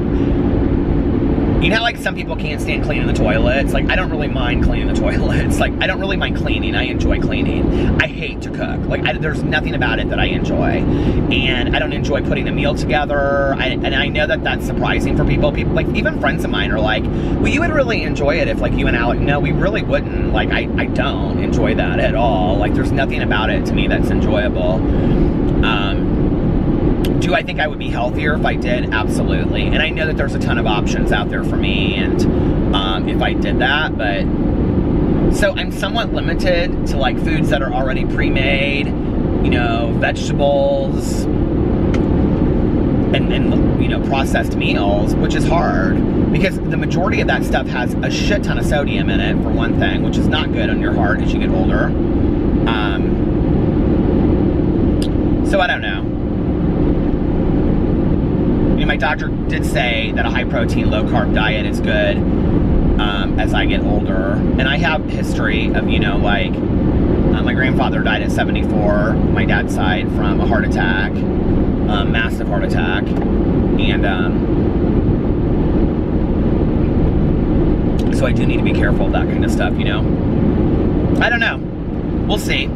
You know how, like, some people can't stand cleaning the toilets? Like, I don't really mind cleaning the toilets. Like, I don't really mind cleaning. I enjoy cleaning. I hate to cook. Like, there's nothing about it that I enjoy. And I don't enjoy putting a meal together. And I know that that's surprising for people. People, like, even friends of mine are like, well, you would really enjoy it if, like, you and Alec... No, we really wouldn't. Like, I don't enjoy that at all. Like, there's nothing about it to me that's enjoyable. Do I think I would be healthier if I did? Absolutely. And I know that there's a ton of options out there for me, and if I did that, but so I'm somewhat limited to like foods that are already pre-made, you know, vegetables, and you know, processed meals, which is hard because the majority of that stuff has a shit ton of sodium in it, for one thing, which is not good on your heart as you get older. So I don't know. You know, my doctor did say that a high protein, low carb diet is good as I get older. And I have history of, you know, like my grandfather died at 74, my dad's side, from a heart attack, massive heart attack. And so I do need to be careful of that kind of stuff, you know. I don't know. We'll see.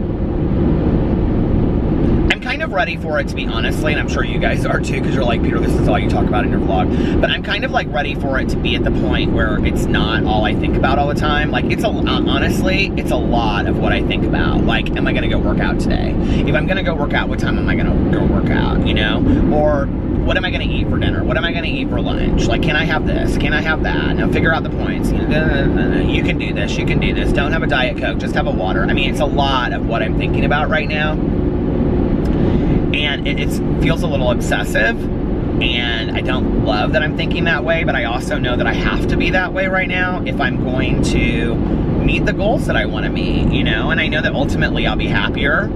I'm kind of ready for it, to be honestly, and I'm sure you guys are too, because you're like, Peter, this is all you talk about in your vlog. But I'm kind of like ready for it to be at the point where it's not all I think about all the time. Like, it's honestly, it's a lot of what I think about. Like, am I going to go work out today? If I'm going to go work out, what time am I going to go work out, you know? Or what am I going to eat for dinner? What am I going to eat for lunch? Like, can I have this? Can I have that? Now figure out the points. You can do this. You can do this. Don't have a Diet Coke. Just have a water. I mean, it's a lot of what I'm thinking about right now. And it feels a little obsessive, and I don't love that I'm thinking that way, but I also know that I have to be that way right now if I'm going to meet the goals that I want to meet, you know? And I know that ultimately I'll be happier.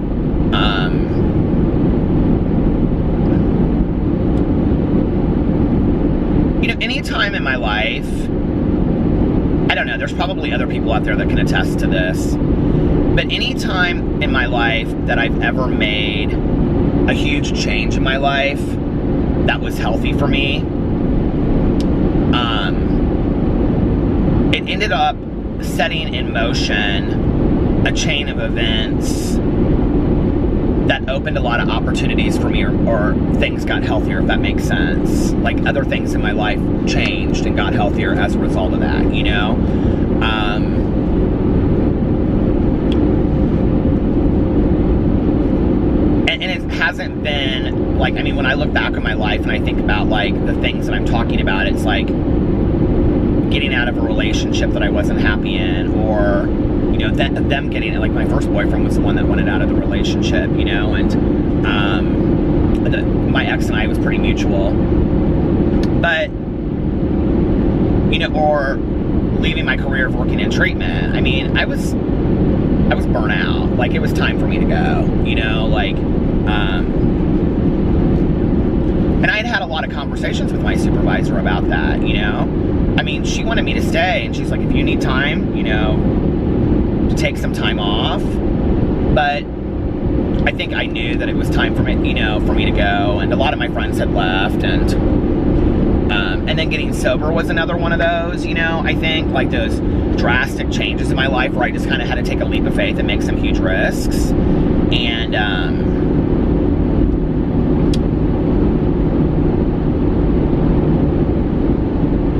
You know, any time in my life, I don't know, there's probably other people out there that can attest to this, but any time in my life that I've ever made a huge change in my life that was healthy for me, it ended up setting in motion a chain of events that opened a lot of opportunities for me, or things got healthier, if that makes sense. Like, other things in my life changed and got healthier as a result of that, you know? And it hasn't been, like, I mean, when I look back on my life and I think about, like, the things that I'm talking about, it's like getting out of a relationship that I wasn't happy in, or, you know, them getting it. Like, my first boyfriend was the one that wanted out of the relationship, you know, and my ex and I was pretty mutual. But, you know, or leaving my career of working in treatment. I mean, I was burnt out. Like, it was time for me to go, you know, like, and I had a lot of conversations with my supervisor about that, you know. I mean, she wanted me to stay, and she's like, if you need time, you know, to take some time off. But I think I knew that it was time for me, you know, for me to go, and a lot of my friends had left, and then getting sober was another one of those, you know. I think, like, those drastic changes in my life where I just kind of had to take a leap of faith and make some huge risks. And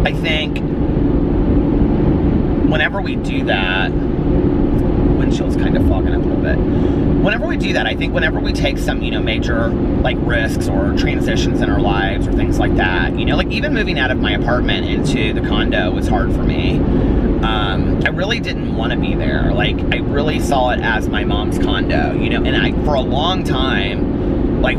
I think whenever we do that, windshield's kind of fogging up a little bit. Whenever we do that, I think whenever we take some, you know, major, like, risks or transitions in our lives or things like that, you know, like, even moving out of my apartment into the condo was hard for me. I really didn't want to be there. Like, I really saw it as my mom's condo, you know, and for a long time, like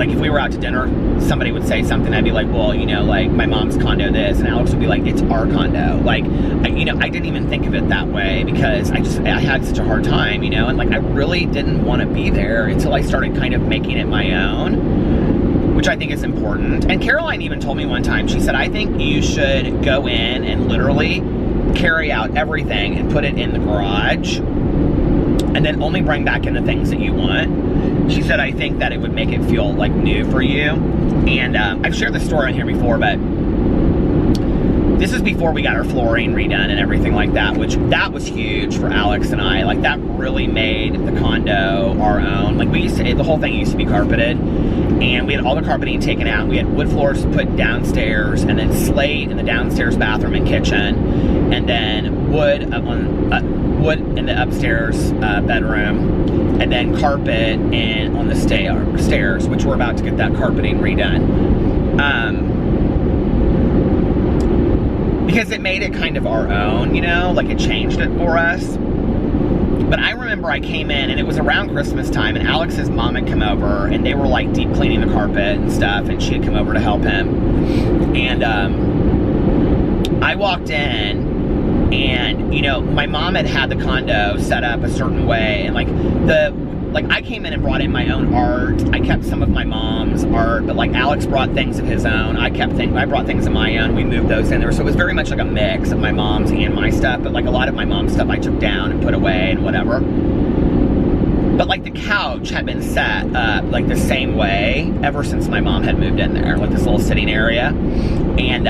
if we were out to dinner, somebody would say something, I'd be like, well, you know, like, my mom's condo this, and Alex would be like, it's our condo. Like, you know, I didn't even think of it that way because I had such a hard time, you know, and, like, I really didn't want to be there until I started kind of making it my own, which I think is important. And Caroline even told me one time, she said, I think you should go in and literally carry out everything and put it in the garage and then only bring back in the things that you want. She said, I think that it would make it feel, like, new for you. And I've shared this story on here before, but this is before we got our flooring redone and everything like that, which that was huge for Alex and I. Like, that really made the condo our own. Like, the whole thing used to be carpeted, and we had all the carpeting taken out. We had wood floors put downstairs, and then slate in the downstairs bathroom and kitchen, and then wood wood in the upstairs bedroom, and then carpet and on the stairs, which we're about to get that carpeting redone. Because it made it kind of our own, you know, like it changed it for us. But I remember I came in, and it was around Christmas time, and Alex's mom had come over, and they were like deep cleaning the carpet and stuff, and she had come over to help him. And I walked in, and, you know, my mom had the condo set up a certain way, and like I came in and brought in my own art. I kept some of my mom's art, but like Alex brought things of his own. I brought things of my own. We moved those in there. So it was very much like a mix of my mom's and my stuff, but like a lot of my mom's stuff I took down and put away and whatever. But like the couch had been set up like the same way ever since my mom had moved in there, like this little sitting area. And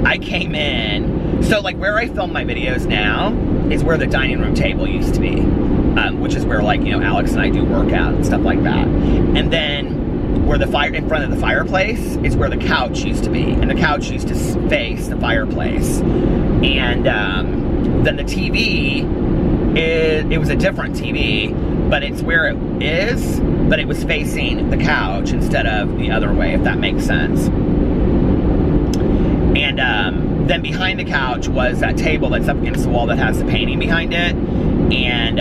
I came in, so like where I film my videos now is where the dining room table used to be. Which is where, like, you know, Alex and I do workout and stuff like that. And then where in front of the fireplace is where the couch used to be. And the couch used to face the fireplace. And then the TV, it was a different TV, but it's where it is, but it was facing the couch instead of the other way, if that makes sense. And then behind the couch was that table that's up against the wall that has the painting behind it. And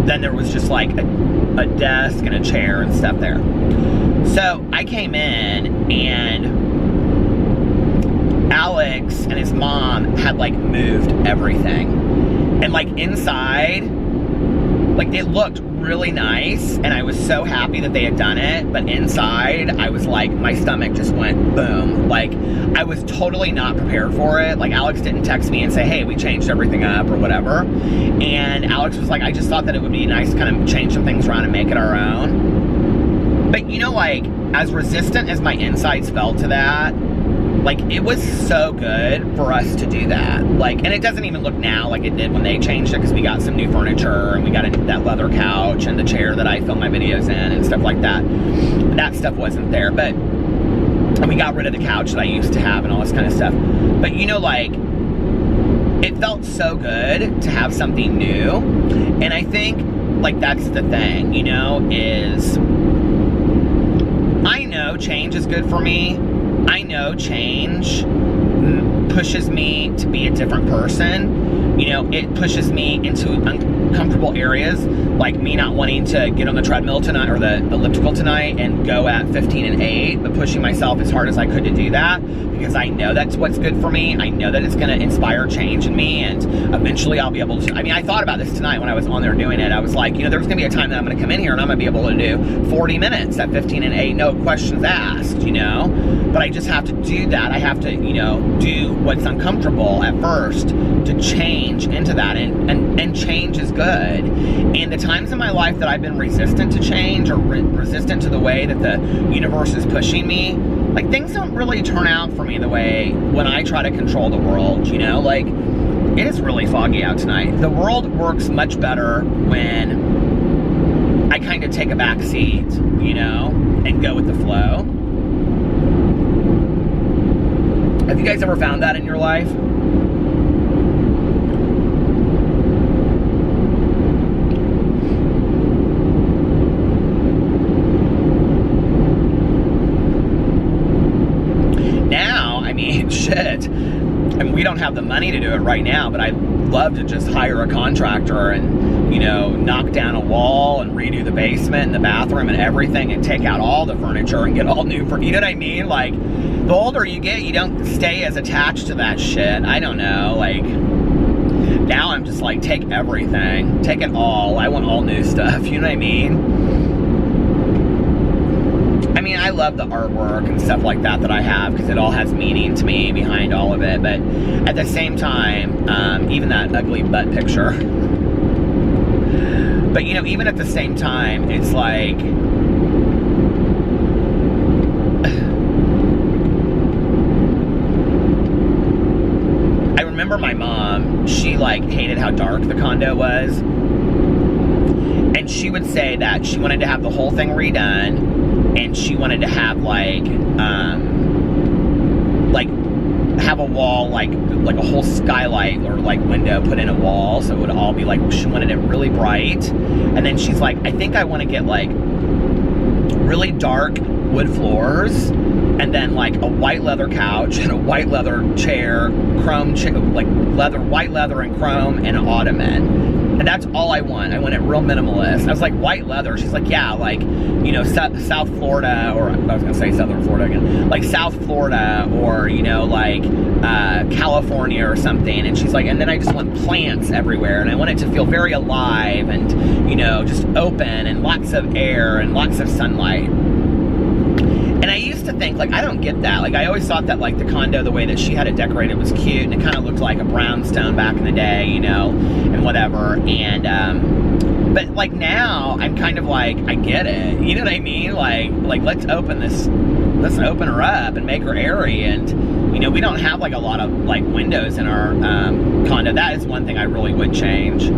then there was just like a desk and a chair and stuff there. So I came in, and Alex and his mom had like moved everything. And like inside, like it looked really nice, and I was so happy that they had done it, but inside I was like, my stomach just went boom. Like I was totally not prepared for it. Like Alex didn't text me and say, hey, we changed everything up or whatever. And Alex was like, I just thought that it would be nice to kind of change some things around and make it our own. But you know, like as resistant as my insides felt to that, like it was so good for us to do that. Like, and it doesn't even look now like it did when they changed it, because we got some new furniture and we got that leather couch and the chair that I film my videos in and stuff like that. That stuff wasn't there, but and we got rid of the couch that I used to have and all this kind of stuff. But you know, like it felt so good to have something new. And I think like that's the thing, you know, is I know change is good for me. I know change pushes me to be a different person. You know, it pushes me into uncomfortable areas, like me not wanting to get on the treadmill tonight or the elliptical tonight and go at 15 and 8, but pushing myself as hard as I could to do that, because I know that's what's good for me. I know that it's going to inspire change in me, and eventually I'll be able to, I mean, I thought about this tonight when I was on there doing it. I was like, you know, there's going to be a time that I'm going to come in here and I'm going to be able to do 40 minutes at 15 and 8, no questions asked, you know, but I just have to do that. I have to, you know, do what's uncomfortable at first to change into that, and change is good. And the times in my life that I've been resistant to change, or resistant to the way that the universe is pushing me, like things don't really turn out for me the way when I try to control the world, you know, like it is really foggy out tonight. The world works much better when I kind of take a back seat, you know, and go with the flow. Have you guys ever found that in your life? Shit. I mean, we don't have the money to do it right now, but I'd love to just hire a contractor and, you know, knock down a wall and redo the basement and the bathroom and everything, and take out all the furniture and get all new furniture. You know what I mean? Like, the older you get, you don't stay as attached to that shit. I don't know. Like, now I'm just like, take everything. Take it all. I want all new stuff. You know what I mean? I mean, I love the artwork and stuff like that I have, because it all has meaning to me behind all of it. But at the same time, even that ugly butt picture. But, you know, even at the same time, it's like, I remember my mom, she like hated how dark the condo was. And she would say that she wanted to have the whole thing redone. And she wanted to have have a wall, like a whole skylight or like window put in a wall, so it would all be like, she wanted it really bright. And then she's like, I think I want to get like really dark wood floors, and then like a white leather couch and a white leather chair, like white leather and chrome, and an ottoman. And that's all I want. I want it real minimalist. I was like, white leather? She's like, yeah, like, you know, South Florida, or I was gonna say Southern Florida again, like South Florida, or, you know, like California or something. And she's like, and then I just want plants everywhere, and I want it to feel very alive and, you know, just open and lots of air and lots of sunlight. And I used to think, like, I don't get that. Like, I always thought that, like, the condo, the way that she had it decorated was cute, and it kind of looked like a brownstone back in the day, you know, and whatever. And, but, like, now, I'm kind of like, I get it. You know what I mean? Like, let's open her up and make her airy. And, you know, we don't have, like, a lot of, like, windows in our condo. That is one thing I really would change.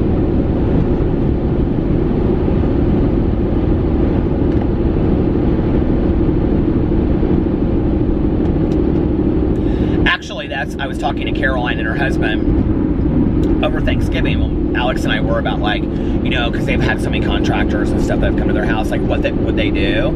I was talking to Caroline and her husband over Thanksgiving. Well, Alex and I were about, like, you know, because they've had so many contractors and stuff that have come to their house, like, what would they do?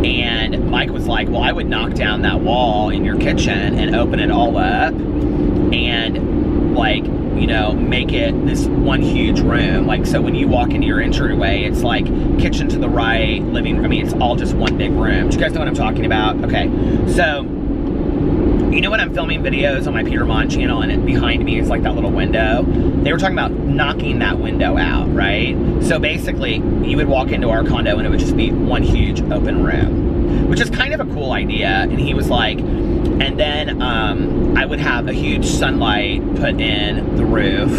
And Mike was like, well, I would knock down that wall in your kitchen and open it all up and, like, you know, make it this one huge room. Like, so when you walk into your entryway, it's like kitchen to the right, living room. I mean, it's all just one big room. Do you guys know what I'm talking about? Okay, so you know when I'm filming videos on my Peter Monn channel and behind me is like that little window? They were talking about knocking that window out, right? So basically, you would walk into our condo and it would just be one huge open room, which is kind of a cool idea. And he was like, and then I would have a huge sunlight put in the roof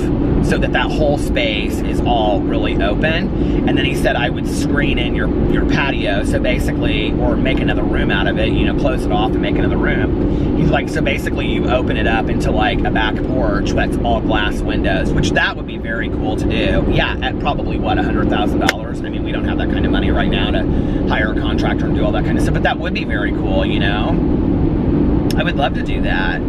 so that whole space is all really open. And then he said I would screen in your patio, so basically, or make another room out of it, you know, close it off and make another room. He's like, so basically you open it up into like a back porch that's all glass windows, which that would be very cool to do. Yeah, at probably, what, $100,000? I mean, we don't have that kind of money right now to hire a contractor and do all that kind of stuff, but that would be very cool, you know? I would love to do that.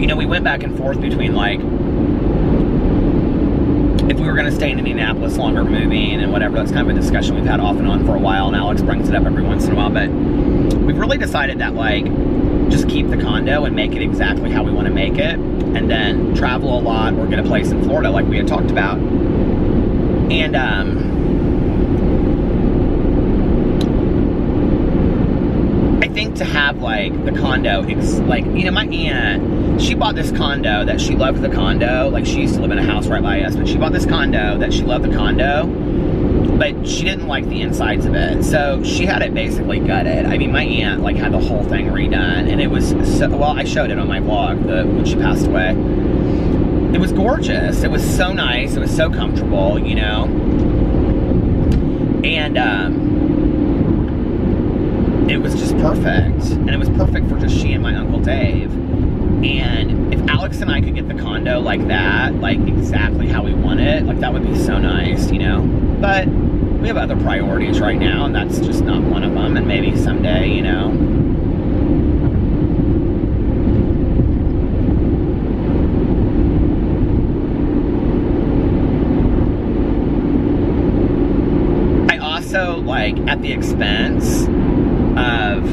You know, we went back and forth between, like, if we were going to stay in Indianapolis longer moving and whatever. That's kind of a discussion we've had off and on for a while, and Alex brings it up every once in a while. But we've really decided that, like, just keep the condo and make it exactly how we want to make it, and then travel a lot or get a place in Florida like we had talked about. And I think to have, like, the condo, like, you know, my aunt, she bought this condo that she loved the condo. Like, she used to live in a house right by us, but she bought this condo that she loved the condo, but she didn't like the insides of it, so she had it basically gutted. I mean, my aunt, like, had the whole thing redone, and it was so, well, I showed it on my vlog when she passed away. It was gorgeous. It was so nice. It was so comfortable, you know? And it was just perfect. And it was perfect for just she and my Uncle Dave. And if Alex and I could get the condo like that, like exactly how we want it, like, that would be so nice, you know? But we have other priorities right now, and that's just not one of them, and maybe someday, you know? I also, like, at the expense of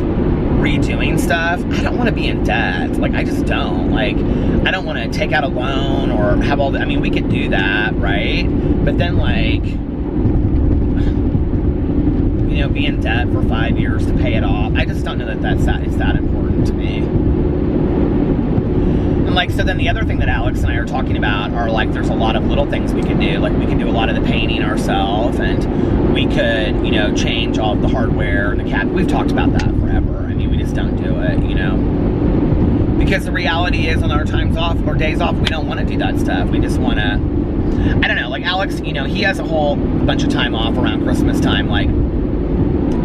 redoing stuff, I don't want to be in debt. Like, I just don't. Like, I don't want to take out a loan or have all the, I mean, we could do that, right? But then, like, you know, be in debt for 5 years to pay it off. I just don't know that it's that important to me. And, like, so then the other thing that Alex and I are talking about are, like, there's a lot of little things we could do. Like, we could do a lot of the painting ourselves, and we could, you know, change all of the hardware and the cabinet. We've talked about that forever. I mean, we just don't do it, you know? Because the reality is, on our times off or days off, we don't want to do that stuff. We just want to, I don't know, like, Alex, you know, he has a whole bunch of time off around Christmas time. Like,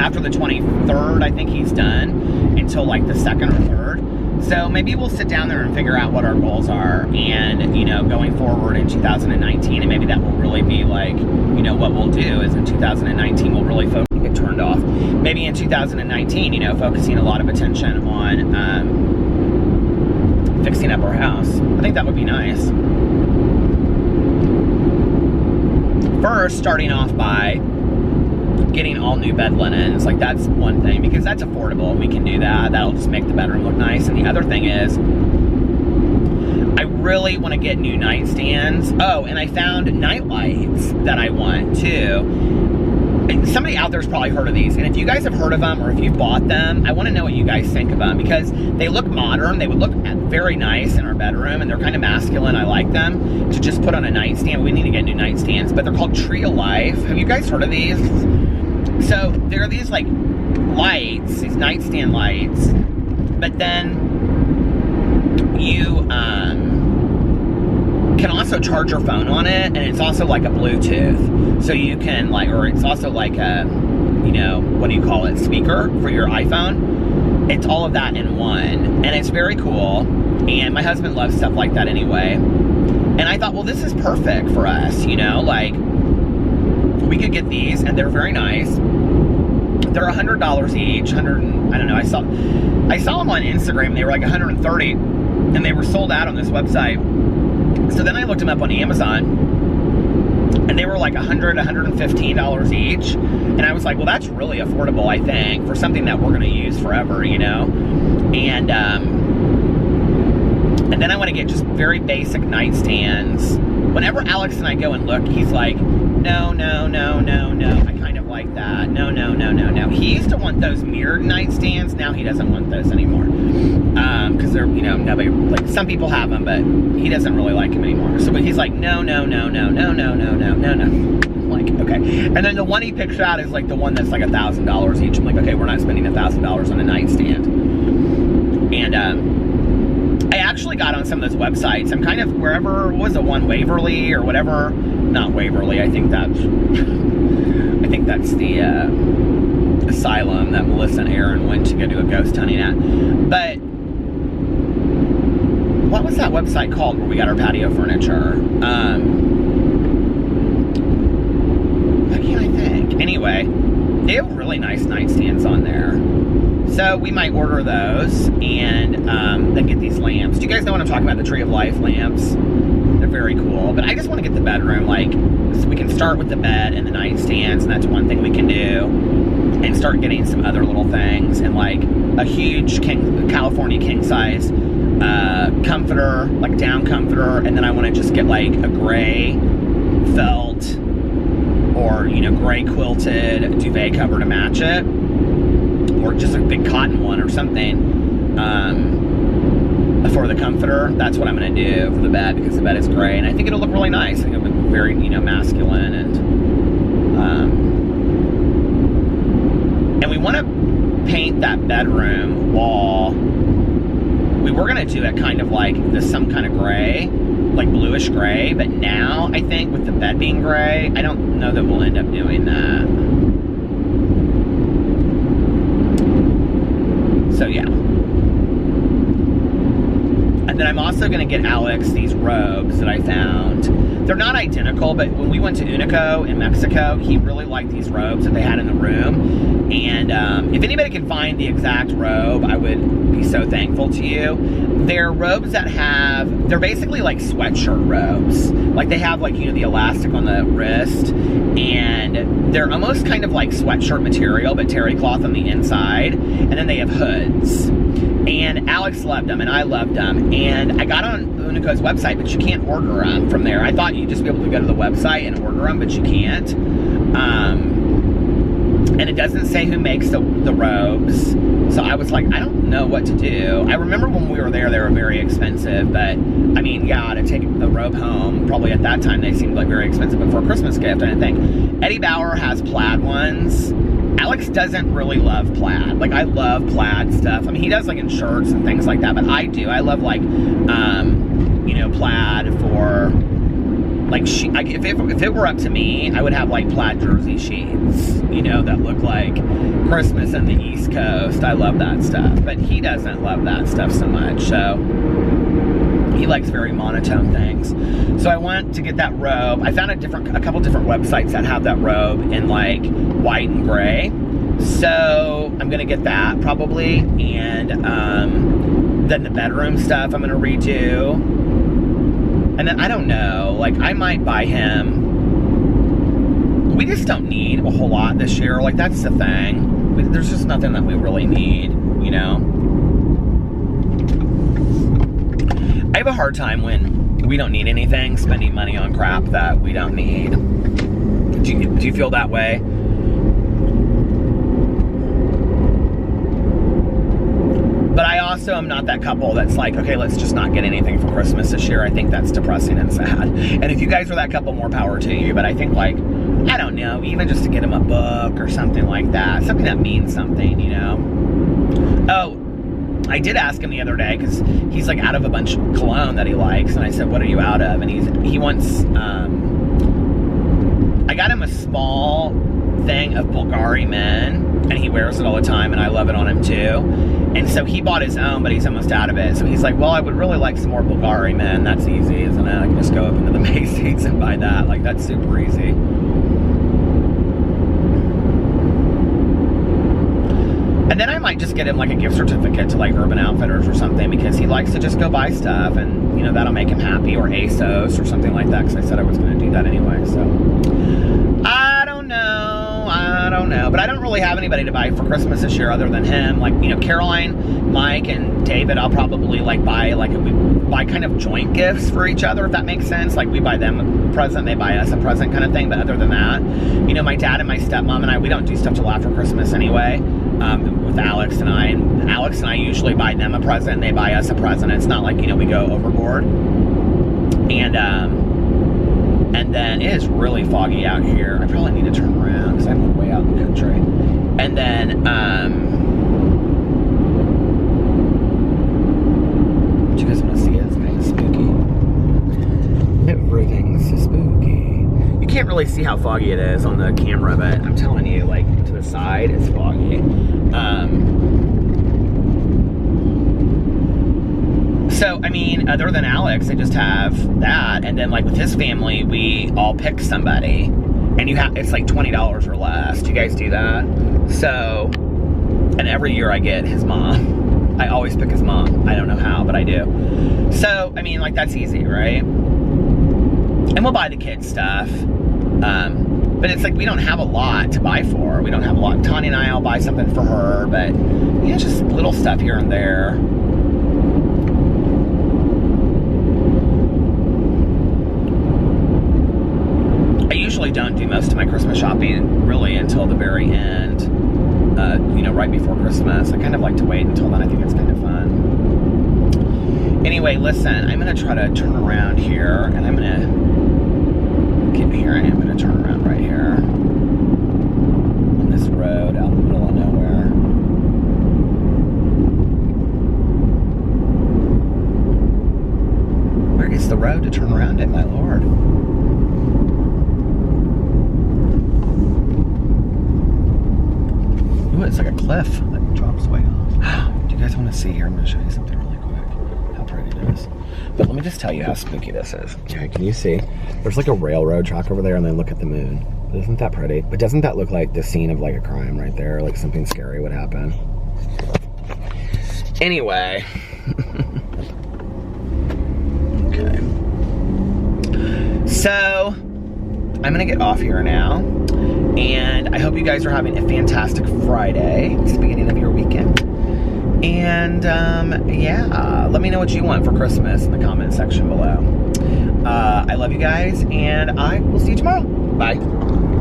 after the 23rd, I think he's done, until, like, the 2nd or 3rd. So maybe we'll sit down there and figure out what our goals are, and, you know, going forward in 2019, and maybe that will really be like, you know, what we'll do is in 2019 we'll really focus, get turned off. Maybe in 2019, you know, focusing a lot of attention on fixing up our house. I think that would be nice. First, starting off by getting all new bed linens. Like, that's one thing, because that's affordable. We can do that. That'll just make the bedroom look nice. And the other thing is, I really want to get new nightstands. Oh, and I found night lights that I want too. And somebody out there's probably heard of these, and if you guys have heard of them or if you've bought them, I want to know what you guys think of them, because they look modern. They would look very nice in our bedroom, and they're kind of masculine. I like them to just put on a nightstand. We need to get new nightstands, but they're called Tree of Life. Have you guys heard of these? So there are these like lights, these nightstand lights, but then you can also charge your phone on it, and it's also like a Bluetooth. So you can like, or it's also like a, you know, what do you call it, speaker for your iPhone. It's all of that in one, and it's very cool. And my husband loves stuff like that anyway. And I thought, well, this is perfect for us, you know, like we could get these, and they're very nice. They're $100 each. I don't know. I saw them on Instagram. They were like $130, and they were sold out on this website. So then I looked them up on Amazon, and they were like $100, $115 each. And I was like, well, that's really affordable, I think, for something that we're going to use forever, you know. And then I want to get just very basic nightstands. Whenever Alex and I go and look, he's like, no, no, no, no, no. I kind of like that. No, no, no, no, no. He used to want those mirrored nightstands. Now he doesn't want those anymore. Because they're, you know, nobody, like, some people have them, but he doesn't really like them anymore. So, but he's like, no, no, no, no, no, no, no, no, no, no. I'm like, okay. And then the one he picks out is like the one that's like $1,000 each. I'm like, okay, we're not spending $1,000 on a nightstand. And, I actually got on some of those websites. I'm kind of wherever, what was the one, Waverly or whatever? Not Waverly. I think that's the asylum that Melissa and Aaron went to go do a ghost hunting at. But what was that website called where we got our patio furniture? Why can't I think? Anyway, they have really nice nightstands on there. So we might order those, and then get these lamps. Do you guys know what I'm talking about? The Tree of Life lamps. They're very cool. But I just want to get the bedroom, like, so we can start with the bed and the nightstands, and that's one thing we can do. And start getting some other little things, and like a huge California king size comforter, like down comforter. And then I want to just get like a gray felt or, you know, gray quilted duvet cover to match it. Or just a big cotton one or something for the comforter. That's what I'm going to do for the bed, because the bed is gray, and I think it'll look really nice. I think it'll look very, you know, masculine, and we want to paint that bedroom wall. We were going to do it kind of like this, some kind of gray, like bluish gray, but now I think with the bed being gray, I don't know that we'll end up doing that. So yeah. And then I'm also going to get Alex these robes that I found. They're not identical, but when we went to Unico in Mexico, he really liked these robes that they had in the room. And if anybody can find the exact robe, I would be so thankful to you. They're robes that have, they're basically like sweatshirt robes. Like they have like, you know, the elastic on the wrist, and they're almost kind of like sweatshirt material, but terry cloth on the inside. And then they have hoods. And Alex loved them, and I loved them. And I got on Unico's website, but you can't order them from there. I thought you'd just be able to go to the website and order them, but you can't. And it doesn't say who makes the robes. So I was like, I don't know what to do. I remember when we were there, they were very expensive. But, I mean, yeah, to take the robe home, probably at that time they seemed like very expensive. But for a Christmas gift, I didn't think. Eddie Bauer has plaid ones. Alex doesn't really love plaid. Like, I love plaid stuff. I mean, he does, like, in shirts and things like that. But I do. I love, like, you know, plaid for like if it were up to me, I would have like plaid jersey sheets, you know, that look like Christmas in the East Coast. I love that stuff, but he doesn't love that stuff so much. So he likes very monotone things. So I went to get that robe. I found a couple different websites that have that robe in like white and gray. So I'm gonna get that probably, and then the bedroom stuff I'm gonna redo, and then I don't know, like I might buy him. We just don't need a whole lot this year. Like that's the thing. There's just nothing that we really need, you know. I have a hard time when we don't need anything, spending money on crap that we don't need. Do you feel that way? But I also am not that couple that's like, okay, let's just not get anything for Christmas this year. I think that's depressing and sad. And if you guys are that couple, more power to you. But I think, like, I don't know, even just to get him a book or something like that. Something that means something, you know? Oh, I did ask him the other day, because he's, like, out of a bunch of cologne that he likes. And I said, what are you out of? And he wants, I got him a small thing of Bulgari Men. And he wears it all the time, and I love it on him too. And so he bought his own, but he's almost out of it. So he's like, well, I would really like some more Bulgari Men. That's easy, isn't it? I can just go up into the Macy's and buy that. Like, that's super easy. And then I might just get him like a gift certificate to like Urban Outfitters or something, because he likes to just go buy stuff, and you know, that'll make him happy, or ASOS or something like that, because I said I was going to do that anyway. So I don't know, but I don't really have anybody to buy for Christmas this year other than him. Like, you know, Caroline, Mike, and David, I'll probably like buy, like, we buy kind of joint gifts for each other, if that makes sense. Like, we buy them a present, they buy us a present kind of thing. But other than that, you know, my dad and my stepmom and I, we don't do stuff till after Christmas anyway, with Alex and I. And Alex and I usually buy them a present, and they buy us a present. It's not like, you know, we go overboard. And then it is really foggy out here. I probably need to turn around because I'm way out in the country. And then, what you guys want to see? It's kind of spooky. Everything's spooky. You can't really see how foggy it is on the camera, but I'm telling you, like, to the side, it's foggy. So, I mean, other than Alex, I just have that. And then, like, with his family, we all pick somebody. And it's like $20 or less. Do you guys do that? So, and every year I get his mom. I always pick his mom. I don't know how, but I do. So, I mean, like, that's easy, right? And we'll buy the kids stuff. But it's like we don't have a lot to buy for. We don't have a lot. Tanya and I'll buy something for her. But, you know, just little stuff here and there. I usually don't do most of my Christmas shopping really until the very end, you know, right before Christmas. I kind of like to wait until then. I think it's kind of fun. Anyway, listen, I'm going to try to turn around here, and I'm going to get here, and I'm going to turn around right here on this road out in the middle of nowhere. Where is the road to turn around at, my lord? Ooh, it's like a cliff that drops way off. Do you guys want to see here? I'm going to show you something really quick. How pretty it is. But let me just tell you how spooky this is. Okay, can you see? There's like a railroad track over there, and then look at the moon. Isn't that pretty? But doesn't that look like the scene of like a crime right there? Like something scary would happen. Anyway. Okay. So, I'm going to get off here now. And I hope you guys are having a fantastic Friday. It's the beginning of your weekend. And, yeah, let me know what you want for Christmas in the comment section below. I love you guys, and I will see you tomorrow. Bye.